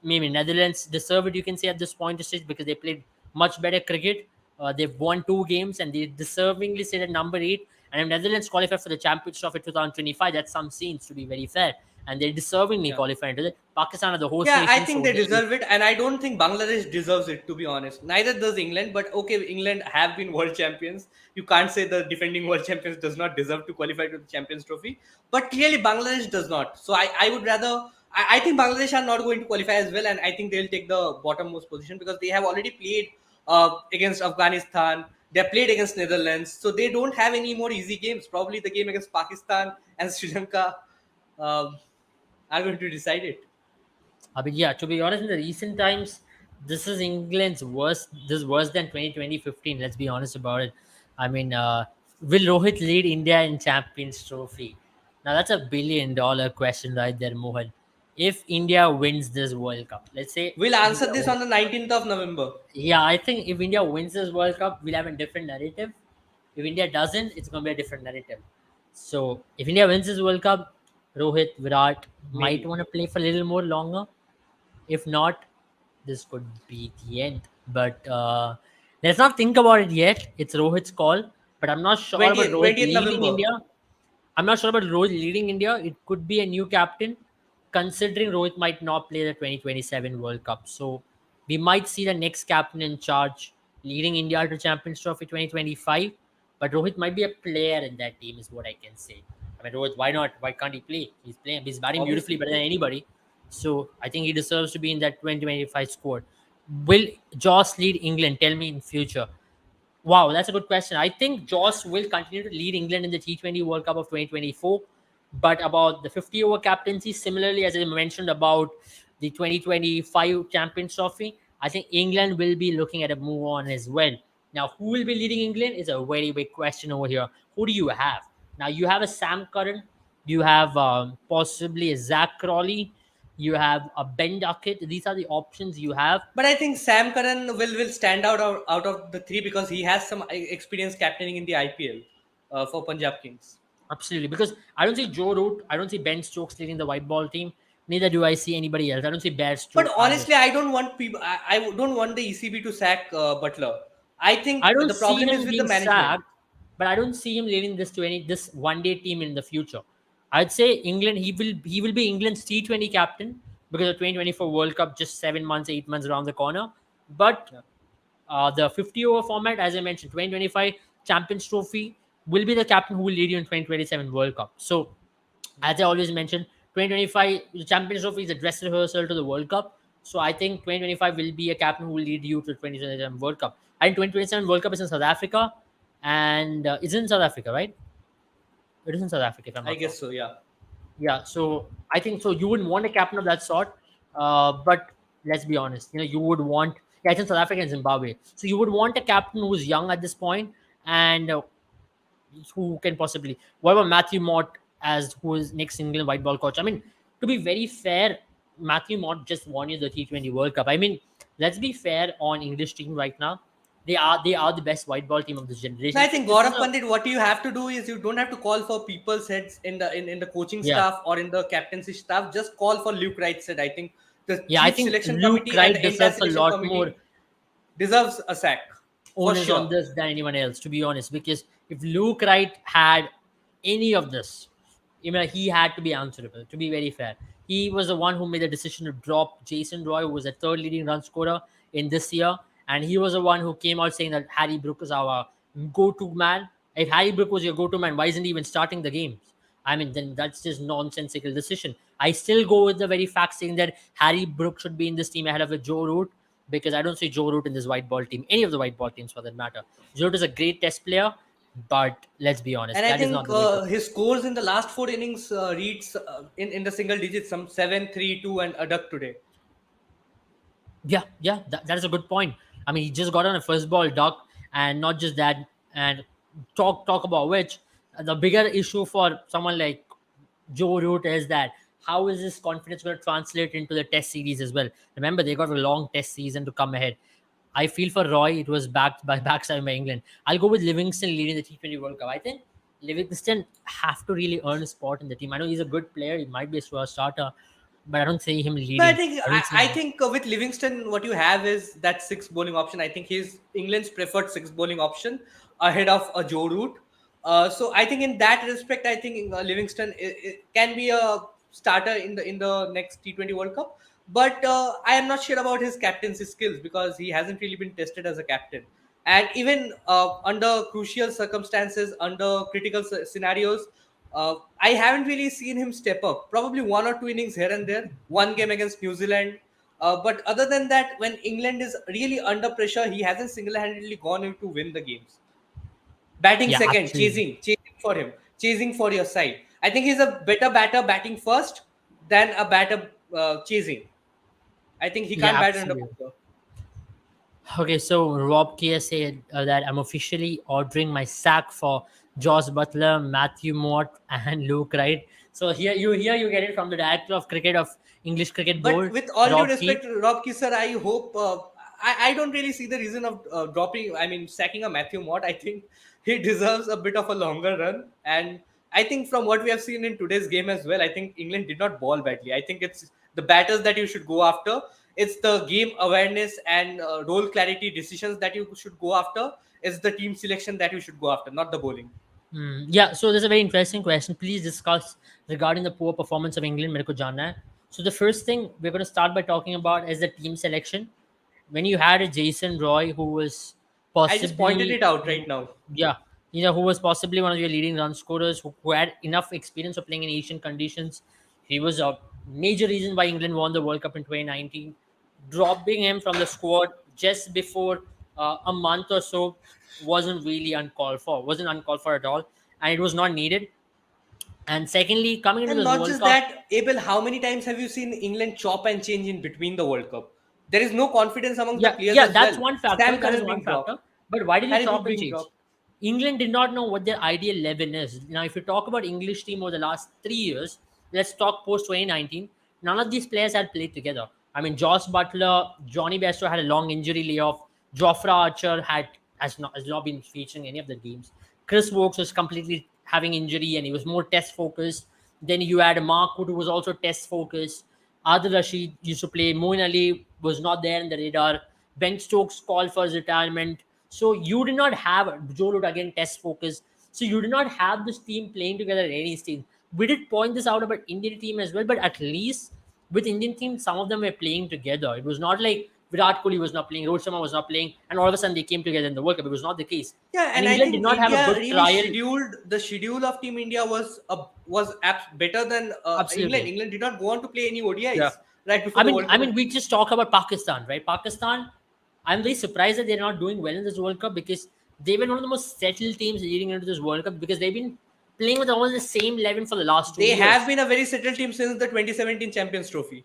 Speaker 1: Maybe Netherlands deserve it, you can say, at this point of stage because they played much better cricket. They've won 2 games and they deservingly sit at number 8. And if Netherlands qualify for the Champions Trophy 2025, that's some scenes to be very fair. And they deservingly qualify into it. Pakistan are the host
Speaker 2: Yeah,
Speaker 1: nation.
Speaker 2: I think they deserve it, and I don't think Bangladesh deserves it, to be honest. Neither does England, but okay, England have been world champions. You can't say the defending world champions does not deserve to qualify to the Champions Trophy, but clearly Bangladesh does not. So I would rather. I think Bangladesh are not going to qualify as well, and I think they'll take the bottommost position because they have already played against Afghanistan. They played against Netherlands, so they don't have any more easy games. Probably the game against Pakistan and Sri Lanka are going to decide it.
Speaker 1: I mean, yeah, to be honest, in the recent times, this is England's worst. This is worse than 2015. Let's be honest about it. I mean, will Rohit lead India in Champions Trophy? Now, that's $1 billion question right there, Mohan. If India wins this World Cup, let's say.
Speaker 2: We'll answer
Speaker 1: India
Speaker 2: this on the 19th of November.
Speaker 1: Yeah, I think if India wins this World Cup, we'll have a different narrative. If India doesn't, it's going to be a different narrative. So, if India wins this World Cup, Rohit, Virat might
Speaker 2: Maybe.
Speaker 1: want to play for a little more longer. If not, this could be the end. But let's not think about it yet. It's Rohit's call. But I'm not sure about
Speaker 2: 20th,
Speaker 1: Rohit
Speaker 2: 20th
Speaker 1: leading
Speaker 2: November.
Speaker 1: India. I'm not sure about Rohit leading India. It could be a new captain, considering Rohit might not play the 2027 World Cup. So we might see the next captain in charge leading India to Champions Trophy 2025. But Rohit might be a player in that team, is what I can say. I mean, Rohit, why not? Why can't he play? He's playing. He's batting beautifully
Speaker 2: Obviously.
Speaker 1: better than anybody. So I think he deserves to be in that 2025 squad. Will Joss lead England? Tell me in future. Wow, that's a good question. I think Joss will continue to lead England in the T20 World Cup of 2024. But about the 50 over captaincy, similarly, as I mentioned about the 2025 Champions Trophy, I think England will be looking at a move on as well. Now, who will be leading England is a very big question over here. Who do you have? Now, you have a Sam Curran, you have possibly a Zach Crawley, you have a Ben Duckett. These are the options you have.
Speaker 2: But I think Sam Curran will stand out of the 3 because he has some experience captaining in the IPL for Punjab Kings.
Speaker 1: Absolutely, because I don't see Joe Root, I don't see Ben Stokes leading the white ball team. Neither do I see anybody else. I don't see Bear
Speaker 2: But
Speaker 1: Stokes.
Speaker 2: honestly, I don't want people. I don't want the ECB to sack Butler. I think
Speaker 1: I don't
Speaker 2: the
Speaker 1: see
Speaker 2: problem is
Speaker 1: him
Speaker 2: with the
Speaker 1: being
Speaker 2: management.
Speaker 1: sacked, but I don't see him leading this one day team in the future. I'd say England. He will be England's T20 captain because the 2024 World Cup just 7 months, 8 months around the corner. But
Speaker 2: Yeah.
Speaker 1: the 50 over format, as I mentioned, 2025 Champions Trophy will be the captain who will lead you in 2027 World Cup. So as I always mention, 2025 the Champions Trophy is a dress rehearsal to the World Cup. So I think 2025 will be a captain who will lead you to 2027 World Cup. And 2027 World Cup is in South Africa, and it's in South Africa, right? It is in South Africa, if I'm
Speaker 2: I
Speaker 1: not wrong.
Speaker 2: guess so. Yeah.
Speaker 1: Yeah, so I think so. You wouldn't want a captain of that sort, but let's be honest. You would want. Yeah, it's in South Africa and Zimbabwe. So you would want a captain who's young at this point and who can possibly. What about Matthew Mott as who is next England white ball coach? I mean, to be very fair, Matthew Mott just won you the T20 World Cup. I mean, let's be fair on English team right now. They are the best white ball team of this
Speaker 2: No,
Speaker 1: generation.
Speaker 2: I think
Speaker 1: This is
Speaker 2: Gaurav
Speaker 1: a
Speaker 2: Pandit, what you have to do is you don't have to call for people's heads in the coaching
Speaker 1: yeah.
Speaker 2: staff or in the captaincy staff. Just call for Luke Wright's head. I think the
Speaker 1: Yeah, I
Speaker 2: chief
Speaker 1: think
Speaker 2: selection
Speaker 1: Luke
Speaker 2: committee and
Speaker 1: Wright
Speaker 2: the entire
Speaker 1: deserves a
Speaker 2: selection
Speaker 1: lot more
Speaker 2: committee deserves a sack for
Speaker 1: onus on
Speaker 2: sure.
Speaker 1: this than anyone else, to be honest. Because if Luke Wright had any of this, he had to be answerable. To be very fair, he was the one who made the decision to drop Jason Roy, who was a third leading run scorer in this year, and he was the one who came out saying that Harry Brook is our go-to man. If Harry Brook was your go-to man, why isn't he even starting the games? I mean, then that's just nonsensical decision. I still go with the very fact saying that Harry Brook should be in this team ahead of a Joe Root, because I don't see Joe Root in this white ball team, any of the white ball teams for that matter. Joe Root is a great test player, but let's be honest,
Speaker 2: And I
Speaker 1: that is
Speaker 2: think
Speaker 1: not the way to.
Speaker 2: his scores in the last four innings reads in the single digits, some 7-3-2 and a duck today.
Speaker 1: Yeah, yeah, that is a good point. I mean, he just got on a first ball duck, and not just that. And talk about which, the bigger issue for someone like Joe Root is that how is this confidence going to translate into the Test series as well? Remember, they got a long Test season to come ahead. I feel for Roy, it was backed by backside by England. I'll go with Livingston leading the T20 World Cup. I think Livingston have to really earn a spot in the team. I know he's a good player; he might be a starter, but I don't see him
Speaker 2: But I
Speaker 1: leading.
Speaker 2: think
Speaker 1: I don't see
Speaker 2: I
Speaker 1: him.
Speaker 2: think with Livingston, what you have is that six bowling option. I think he's England's preferred six bowling option ahead of a Joe Root. So I think in that respect, I think Livingston can be a starter in the next T20 World Cup. But I am not sure about his captaincy skills because he hasn't really been tested as a captain. And even under crucial circumstances, under critical scenarios, I haven't really seen him step up. Probably one or two innings here and there, one game against New Zealand. But other than that, when England is really under pressure, he hasn't single-handedly gone in to win the games. Batting
Speaker 1: Yeah,
Speaker 2: second,
Speaker 1: absolutely.
Speaker 2: chasing for him, chasing for your side. I think he's a better batter batting first than a batter chasing. I think he
Speaker 1: Yeah,
Speaker 2: can't bat under
Speaker 1: absolutely.
Speaker 2: pressure.
Speaker 1: Okay, so Rob Kia said that I'm officially ordering my sack for Josh Butler, Matthew Mott, and Luke Wright. So here you get it from the director of cricket of English Cricket
Speaker 2: But
Speaker 1: Board,
Speaker 2: with all due
Speaker 1: Rob Key.
Speaker 2: respect, Rob Kisser, I hope I don't really see the reason of dropping. I mean, sacking a Matthew Mott. I think he deserves a bit of a longer run, and I think from what we have seen in today's game as well, I think England did not ball badly. I think it's the batters that you should go after. It's the game awareness and role clarity decisions that you should go after. It's the team selection that you should go after, not the bowling.
Speaker 1: Yeah, so there's a very interesting question. Please discuss regarding the poor performance of England. मेरे को जानना है. So the first thing we're going to start by talking about is the team selection. When you had a Jason Roy who was
Speaker 2: I just pointed
Speaker 1: possibly,
Speaker 2: it out right now.
Speaker 1: yeah, who was possibly one of your leading run scorers, who had enough experience of playing in Asian conditions. He was a major reason why England won the World Cup in 2019. Dropping him from the squad just before a month or so wasn't uncalled for at all, and it was not needed. And secondly, coming into
Speaker 2: And
Speaker 1: this
Speaker 2: not
Speaker 1: World
Speaker 2: just
Speaker 1: Cup,
Speaker 2: that, Abel, how many times have you seen England chop and change in between the World Cup? There is no confidence amongst the
Speaker 1: yeah,
Speaker 2: players
Speaker 1: yeah,
Speaker 2: as
Speaker 1: that's
Speaker 2: well.
Speaker 1: one factor.
Speaker 2: Sam
Speaker 1: That is
Speaker 2: Curran
Speaker 1: one
Speaker 2: being dropped,
Speaker 1: factor. But why did you
Speaker 2: Harry Brook
Speaker 1: chop and
Speaker 2: being
Speaker 1: change?
Speaker 2: dropped.
Speaker 1: England did not know what their ideal 11 is. Now, if you talk about English team over the last 3 years, let's talk post 2019. None of these players had played together. I mean, Josh Butler, Johnny Bairstow had a long injury layoff. Jofra Archer has not been featuring any of the games. Chris Wokes was completely having injury and he was more test focused. Then you had Mark Wood, who was also test focused. Adil Rashid used to play. Moeen Ali was not there in the radar. Ben Stokes called for his retirement. So you did not have Joe Root again test focus. So you did not have this team playing together at any stage. We did point this out about Indian team as well, but at least with Indian team, some of them were playing together. It was not like Virat Kohli was not playing, Rohit Sharma was not playing, and all of a sudden they came together in the World Cup. It was not the case.
Speaker 2: Yeah,
Speaker 1: And
Speaker 2: and I
Speaker 1: England did
Speaker 2: think
Speaker 1: not have a
Speaker 2: India
Speaker 1: good
Speaker 2: really
Speaker 1: trial.
Speaker 2: scheduled the schedule of Team India was better than England.
Speaker 1: Absolutely.
Speaker 2: England did not go on to play any
Speaker 1: Yeah.
Speaker 2: ODIs right before
Speaker 1: I
Speaker 2: the
Speaker 1: mean,
Speaker 2: World
Speaker 1: I
Speaker 2: Cup.
Speaker 1: mean, we just talk about Pakistan, right? Pakistan, I'm very surprised that they're not doing well in this World Cup because they were one of the most settled teams leading into this World Cup because they've been playing with almost the same 11 for the last two
Speaker 2: They have
Speaker 1: years.
Speaker 2: been a very settled team since the 2017 Champions Trophy.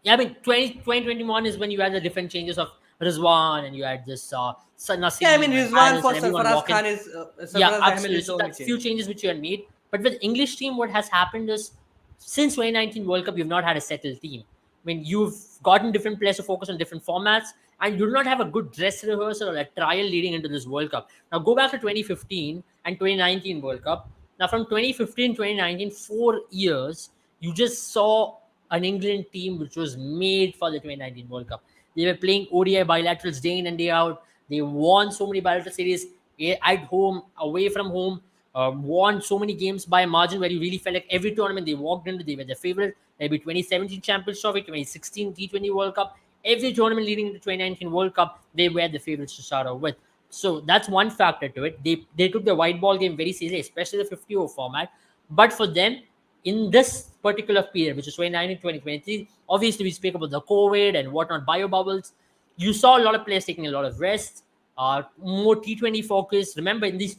Speaker 1: Yeah, I mean, 2021 is when you had the different changes of Rizwan and you had this
Speaker 2: Yeah, I mean
Speaker 1: Naseem and
Speaker 2: Rizwan
Speaker 1: Haris
Speaker 2: for
Speaker 1: and everyone
Speaker 2: Sarfaraz
Speaker 1: walking.
Speaker 2: Khan is
Speaker 1: Yeah,
Speaker 2: Sarfaraz Ahmed
Speaker 1: absolutely.
Speaker 2: is the
Speaker 1: So
Speaker 2: only
Speaker 1: that's few
Speaker 2: change.
Speaker 1: changes which you had made. But with English team, what has happened is since 2019 World Cup, you've not had a settled team. I mean, you've gotten different players to focus on different formats, and you do not have a good dress rehearsal or a trial leading into this World Cup. Now go back to 2015 and 2019 World Cup. Now from 2015 2019, 4 years, you just saw an England team which was made for the 2019 World Cup. They were playing ODI bilaterals day in and day out. They won so many bilateral series at home, away from home. Won so many games by a margin where you really felt like every tournament they walked into, they were the favorite. Maybe 2017 Champions Trophy, 2016 T20 World Cup, every tournament leading into 2019 World Cup, they were the favorites to start off with. So that's one factor to it. They took the white ball game very seriously, especially the 50-over format. But for them, in this particular period, which is 2019 2023, obviously we speak about the COVID and whatnot, bio bubbles. You saw a lot of players taking a lot of rest, more T20 focus. Remember, in these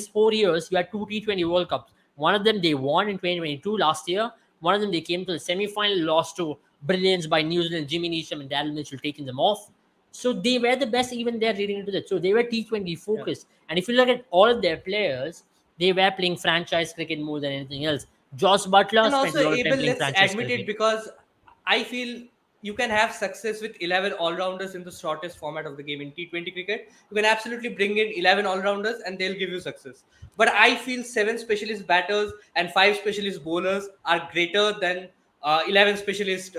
Speaker 1: 4 years, you had two T20 World Cups. One of them they won in 2022 last year. One of them they came to the semi-final, lost to brilliance by New Zealand, Jimmy Neesham and Daryl Mitchell taking them off. So they were the best even there leading into that. So they were T20
Speaker 2: Yeah.
Speaker 1: focused. And if you look at all of their players, they were playing franchise cricket more than anything else. Josh Butler
Speaker 2: And
Speaker 1: spent
Speaker 2: also,
Speaker 1: a lot of time
Speaker 2: Abel,
Speaker 1: playing
Speaker 2: let's
Speaker 1: franchise
Speaker 2: admit it,
Speaker 1: cricket.
Speaker 2: because I feel you can have success with 11 all-rounders in the shortest format of the game. In T20 cricket, you can absolutely bring in 11 all-rounders and they'll give you success. But I feel 7 specialist batters and 5 specialist bowlers are greater than 11 specialist.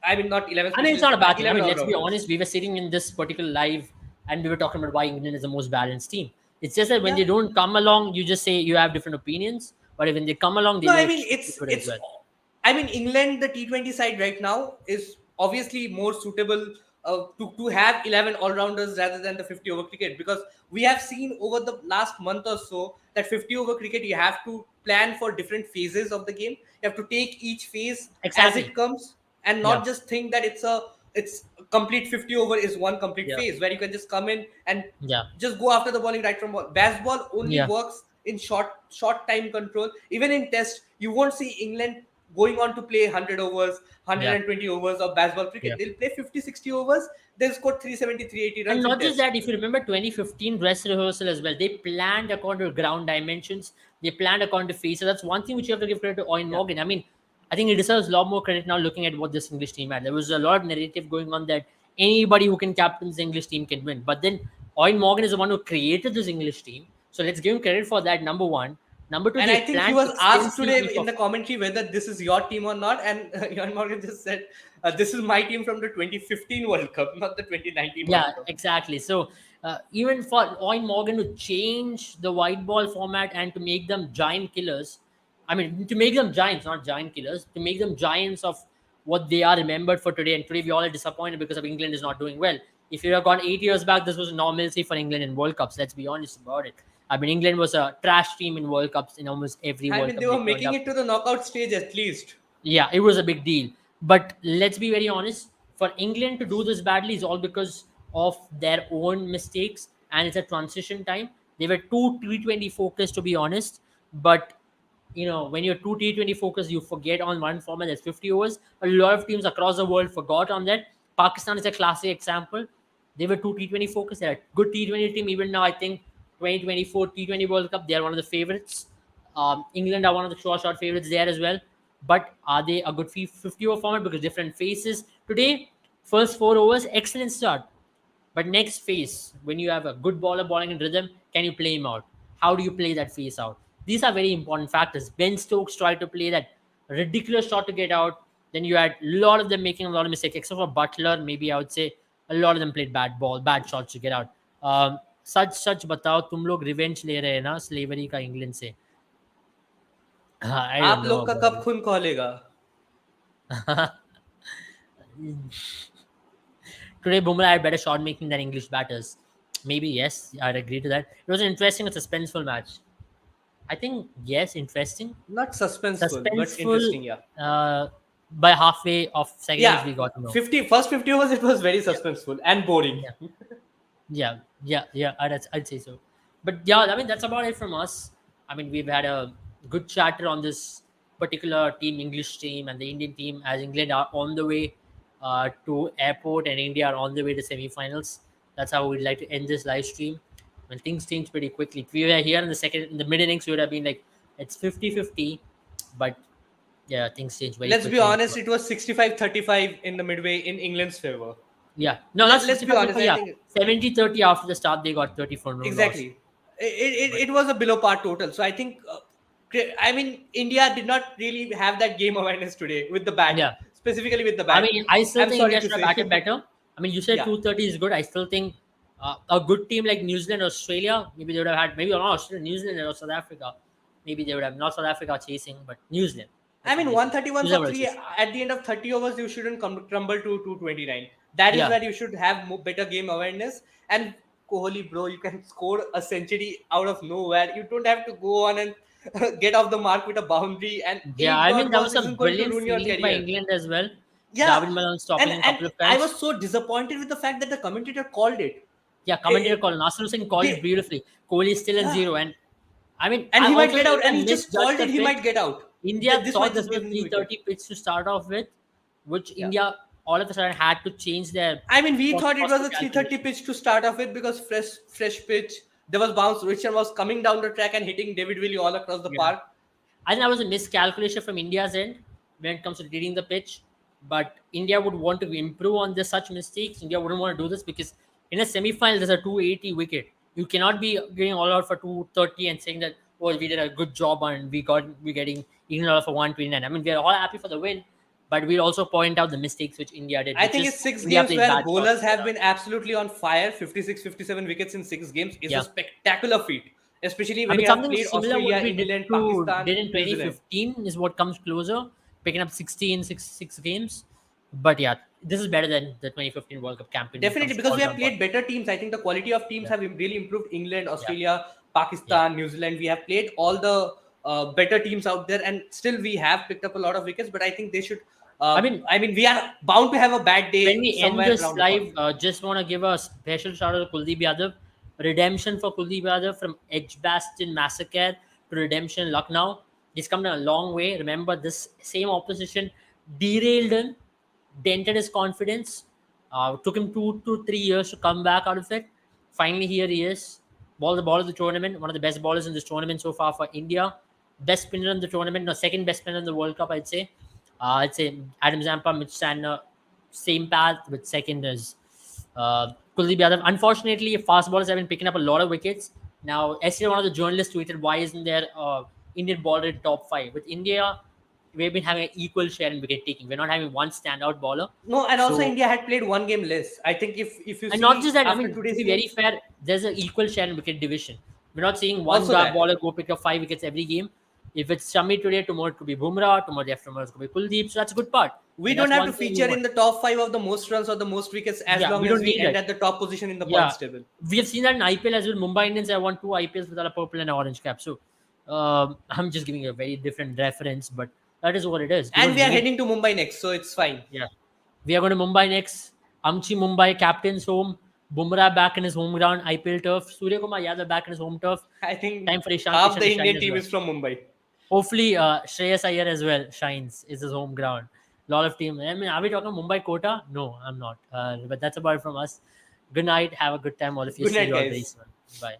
Speaker 2: I mean, not 11
Speaker 1: I mean, it's not
Speaker 2: specialists,
Speaker 1: a
Speaker 2: but
Speaker 1: bad thing. I
Speaker 2: 11
Speaker 1: mean, let's be
Speaker 2: all-rounders.
Speaker 1: honest. We were sitting in this particular live and we were talking about why England is the most balanced team. It's just that when
Speaker 2: Yeah.
Speaker 1: they don't come along, you just say you have different opinions. But when they come along, they
Speaker 2: No,
Speaker 1: know
Speaker 2: I
Speaker 1: to
Speaker 2: mean
Speaker 1: stick to it as well.
Speaker 2: I mean England, the T20 side right now is obviously more suitable to have 11 all rounders rather than the 50 over cricket, because we have seen over the last month or so that 50 over cricket you have to plan for different phases of the game. You have to take each phase as
Speaker 1: Exactly.
Speaker 2: it comes and
Speaker 1: Yeah.
Speaker 2: not just think that it's a complete 50 over is one complete
Speaker 1: Yeah.
Speaker 2: phase where you can just come in and
Speaker 1: Yeah.
Speaker 2: just go after the bowling right from ball. Baseball only
Speaker 1: Yeah.
Speaker 2: works in short time control. Even in test, you won't see England going on to play 100 overs,
Speaker 1: Yeah.
Speaker 2: 120 overs of baseball cricket.
Speaker 1: Yeah.
Speaker 2: They'll play 50, 60 overs. They'll score 370, 380
Speaker 1: And
Speaker 2: runs in
Speaker 1: not just
Speaker 2: test.
Speaker 1: that, if you remember 2015 dress rehearsal as well, they planned according to ground dimensions, they planned according to face. So that's one thing which you have to give credit to Owen
Speaker 2: Yeah.
Speaker 1: Morgan. I mean, I think he deserves a lot more credit now looking at what this English team had. There was a lot of narrative going on that anybody who can captain this English team can win. But then Owen Morgan is the one who created this English team. So let's give him credit for that, number one. Number two,
Speaker 2: And
Speaker 1: they
Speaker 2: I think he
Speaker 1: planned
Speaker 2: was asked
Speaker 1: extensively
Speaker 2: today in
Speaker 1: for.
Speaker 2: the commentary whether this is your team or not. And Jan Morgan just said, this is my team from the 2015 World Cup, not the 2019 World
Speaker 1: Yeah,
Speaker 2: Cup.
Speaker 1: exactly. So even for Owen Morgan to change the white ball format and to make them giant killers, I mean to make them giants, not giant killers, to make them giants of what they are remembered for today. And today we all are disappointed because of England is not doing well. If you have gone 8 years back, this was normalcy for England in World Cups. Let's be honest about it. I mean, England was a trash team in World Cups in almost every
Speaker 2: I
Speaker 1: World
Speaker 2: mean, they
Speaker 1: Cup they
Speaker 2: were
Speaker 1: turned
Speaker 2: making
Speaker 1: up.
Speaker 2: it to the knockout stage at least.
Speaker 1: Yeah, it was a big deal. But let's be very honest, for England to do this badly is all because of their own mistakes, and it's a transition time. They were too T20 focused, to be honest. But when you're too T20 focused, you forget on one format that's 50 overs. A lot of teams across the world forgot on that. Pakistan is a classic example. They were too T20 focused. They're a good T20 team. Even now, I think 2024 T20 World Cup, they are one of the favorites. England are one of the short favorites there as well. But are they a good 50 over format? Because different phases. Today, first 4 overs, excellent start. But next phase, when you have a good bowler bowling in rhythm, can you play him out? How do you play that phase out? These are very important factors. Ben Stokes tried to play that ridiculous shot to get out. Then you had a lot of them making a lot of mistakes, except for Butler. Maybe I would say a lot of them played bad shots to get out. सच बताओ तुम लोग revenge ले रहे हैं ना slavery का England से. I don't
Speaker 2: आप
Speaker 1: know
Speaker 2: लोग का
Speaker 1: about
Speaker 2: कब खून खोलेगा?
Speaker 1: it. Today, Bumrah had better shot making than English batters. Maybe yes, I'd agree to that. It was an interesting and suspenseful match. I think yes, interesting,
Speaker 2: Not suspenseful, but
Speaker 1: suspenseful.
Speaker 2: interesting, yeah.
Speaker 1: By halfway of second innings,
Speaker 2: Yeah,
Speaker 1: we got to know.
Speaker 2: 50 overs, it was very
Speaker 1: Yeah,
Speaker 2: suspenseful and boring.
Speaker 1: yeah, yeah. I'd say so. But yeah, I mean that's about it from us. I mean we've had a good chatter on this particular team, English team, and the Indian team, as England are on the way to airport and India are on the way to semi-finals. That's how we'd like to end this live stream. When things change pretty quickly. If we were here in the mid innings, we would have been like it's 50-50. But yeah, things change very
Speaker 2: Let's be
Speaker 1: quickly.
Speaker 2: honest, it was 65-35 in the midway in England's favor.
Speaker 1: Yeah. No, not
Speaker 2: Let's be
Speaker 1: 65,
Speaker 2: honest. I
Speaker 1: yeah.
Speaker 2: think
Speaker 1: 70-30 after the start, they got 34 no loss.
Speaker 2: exactly.
Speaker 1: But
Speaker 2: It was a below par total. So I think, I mean, India did not really have that game awareness today with the bat,
Speaker 1: yeah,
Speaker 2: specifically with the
Speaker 1: I
Speaker 2: bat.
Speaker 1: mean, I still
Speaker 2: I'm
Speaker 1: think
Speaker 2: sorry
Speaker 1: India
Speaker 2: to
Speaker 1: should have batted
Speaker 2: say.
Speaker 1: better. I mean, you said
Speaker 2: Yeah.
Speaker 1: 230 is good. I still think a good team like New Zealand, Australia, maybe they would have had, maybe not Australia, New Zealand or South Africa. Maybe they would have, not South Africa chasing, but New Zealand.
Speaker 2: I
Speaker 1: Let's say
Speaker 2: mean,
Speaker 1: New Zealand.
Speaker 2: 131
Speaker 1: New
Speaker 2: for
Speaker 1: Zealand would have
Speaker 2: three
Speaker 1: chasing.
Speaker 2: at the end of 30 overs, you shouldn't crumble to 229. That is
Speaker 1: Yeah.
Speaker 2: where you should have better game awareness. And Kohli, bro, you can score a century out of nowhere. You don't have to go on and get off the mark with a boundary. And
Speaker 1: Yeah,
Speaker 2: eight
Speaker 1: I mean,
Speaker 2: dot
Speaker 1: that
Speaker 2: balls
Speaker 1: was a
Speaker 2: isn't going to
Speaker 1: brilliant
Speaker 2: ruin your
Speaker 1: fielding by
Speaker 2: career.
Speaker 1: England as well.
Speaker 2: Yeah.
Speaker 1: David Malone stopping
Speaker 2: And
Speaker 1: a
Speaker 2: and
Speaker 1: couple of
Speaker 2: I
Speaker 1: times.
Speaker 2: was so disappointed with the fact that the commentator called it.
Speaker 1: Yeah,
Speaker 2: Eh,
Speaker 1: commentator
Speaker 2: eh,
Speaker 1: called. Nasser Hussain called it
Speaker 2: they,
Speaker 1: beautifully. Kohli is still in
Speaker 2: yeah.
Speaker 1: zero. And I mean,
Speaker 2: And
Speaker 1: I
Speaker 2: he might
Speaker 1: also
Speaker 2: get
Speaker 1: think
Speaker 2: out. And
Speaker 1: India
Speaker 2: he just
Speaker 1: misjudged
Speaker 2: called
Speaker 1: the
Speaker 2: it, he
Speaker 1: pitch.
Speaker 2: might get out.
Speaker 1: India
Speaker 2: This
Speaker 1: thought
Speaker 2: might
Speaker 1: this
Speaker 2: just
Speaker 1: was
Speaker 2: give
Speaker 1: a
Speaker 2: him the wicket.
Speaker 1: 330 pitch to start off with, which
Speaker 2: Yeah.
Speaker 1: India all of a sudden had to change their
Speaker 2: I mean, we thought it
Speaker 1: cost
Speaker 2: was
Speaker 1: of
Speaker 2: a 330
Speaker 1: calculation.
Speaker 2: pitch to start off with because fresh pitch. There was bounce. Richard was coming down the track and hitting David Willey all across the
Speaker 1: Yeah.
Speaker 2: park.
Speaker 1: I think that was a miscalculation from India's end when it comes to reading the pitch. But India would want to improve on this such mistakes. India wouldn't want to do this because in a semi-final there's a 280 wicket. You cannot be going all out for 230 and saying that, oh, we did a good job and we're getting even out for 129. I mean, we're all happy for the win, but we'll also point out the mistakes which India did,
Speaker 2: I
Speaker 1: which
Speaker 2: think
Speaker 1: is
Speaker 2: it's six
Speaker 1: India
Speaker 2: games
Speaker 1: played
Speaker 2: where
Speaker 1: bad shots.
Speaker 2: bowlers have been absolutely on fire. 56, 57 wickets in 6 games is a
Speaker 1: Yeah.
Speaker 2: spectacular feat, especially
Speaker 1: I
Speaker 2: when
Speaker 1: mean,
Speaker 2: you have
Speaker 1: something
Speaker 2: played
Speaker 1: similar what
Speaker 2: Australia,
Speaker 1: we
Speaker 2: England, Pakistan,
Speaker 1: did in
Speaker 2: New Zealand.
Speaker 1: 2015 is what comes closer, picking up 16 six games. But yeah, this is better than the 2015 World Cup campaign when it comes
Speaker 2: Definitely,
Speaker 1: to
Speaker 2: because
Speaker 1: all
Speaker 2: we have
Speaker 1: round ball.
Speaker 2: played better teams. I think the quality of teams
Speaker 1: Yeah,
Speaker 2: have really improved. England,
Speaker 1: yeah,
Speaker 2: Australia,
Speaker 1: yeah.
Speaker 2: Pakistan, New Zealand. We have played all the better teams out there, and still we have picked up a lot of wickets. But I think they should.
Speaker 1: I mean,
Speaker 2: I mean, we are bound to have a bad
Speaker 1: when
Speaker 2: day
Speaker 1: we end
Speaker 2: somewhere
Speaker 1: this
Speaker 2: around the corner.
Speaker 1: live, just want to give a special shout out to Kuldeep Yadav. Redemption for Kuldeep Yadav from Edgbaston Massacre to redemption Lucknow. He's come a long way. Remember, this same opposition derailed him, dented his confidence. Took him 2 to 3 years to come back out of it. Finally, here he is. The ball of the tournament. One of the best ballers in this tournament so far for India. Best spinner in the tournament. No, second best spinner in the World Cup, I'd say. I'd say Adam Zampa, Mitch Santner, same path, but second is Kuldeep Yadav. Unfortunately, fast ballers have been picking up a lot of wickets. Now, yesterday, one of the journalists tweeted, why isn't there Indian bowler in top five? With India, we've been having an equal share in wicket taking. We're not having one standout bowler.
Speaker 2: No, and also
Speaker 1: So,
Speaker 2: India had played one game less. I think if you
Speaker 1: and not just
Speaker 2: see
Speaker 1: that, I
Speaker 2: after
Speaker 1: mean, to
Speaker 2: today's
Speaker 1: be very
Speaker 2: games,
Speaker 1: fair, there's an equal share in wicket division. We're not seeing one
Speaker 2: also that.
Speaker 1: bowler go pick up 5 wickets every game. If it's Shami today, tomorrow it could be Bumrah, tomorrow after tomorrow it could be Kuldeep. So that's a good part.
Speaker 2: We
Speaker 1: And
Speaker 2: don't
Speaker 1: that's
Speaker 2: have
Speaker 1: one
Speaker 2: to
Speaker 1: thing we
Speaker 2: feature
Speaker 1: want.
Speaker 2: in the top five of the most runs or the most wickets as
Speaker 1: Yeah,
Speaker 2: long
Speaker 1: we
Speaker 2: as
Speaker 1: don't
Speaker 2: we
Speaker 1: need
Speaker 2: end
Speaker 1: it.
Speaker 2: at the top position in the
Speaker 1: Yeah,
Speaker 2: points table.
Speaker 1: we have seen that in IPL as well. Mumbai Indians have won 2 IPLs without a purple and an orange cap. So I'm just giving a very different reference, but that is what it is. We
Speaker 2: And
Speaker 1: don't
Speaker 2: we are
Speaker 1: need.
Speaker 2: heading to Mumbai next, so it's fine.
Speaker 1: Yeah, we are going to Mumbai next. Amchi Mumbai, captain's home. Bumrah back in his home ground, IPL turf. Surya Kumar Yadav back in his home turf.
Speaker 2: I think
Speaker 1: Time for Ishan
Speaker 2: half
Speaker 1: Kishan
Speaker 2: the
Speaker 1: to shine
Speaker 2: Indian
Speaker 1: as
Speaker 2: team
Speaker 1: well.
Speaker 2: is from Mumbai.
Speaker 1: Hopefully, Shreyas Iyer as well shines. Is his home ground. Lot of team. I mean, are we talking Mumbai quota? No, I'm not. But that's about it from us. Good night. Have a good time, all of you.
Speaker 2: Good
Speaker 1: See
Speaker 2: night,
Speaker 1: you all very
Speaker 2: guys.
Speaker 1: soon. Bye.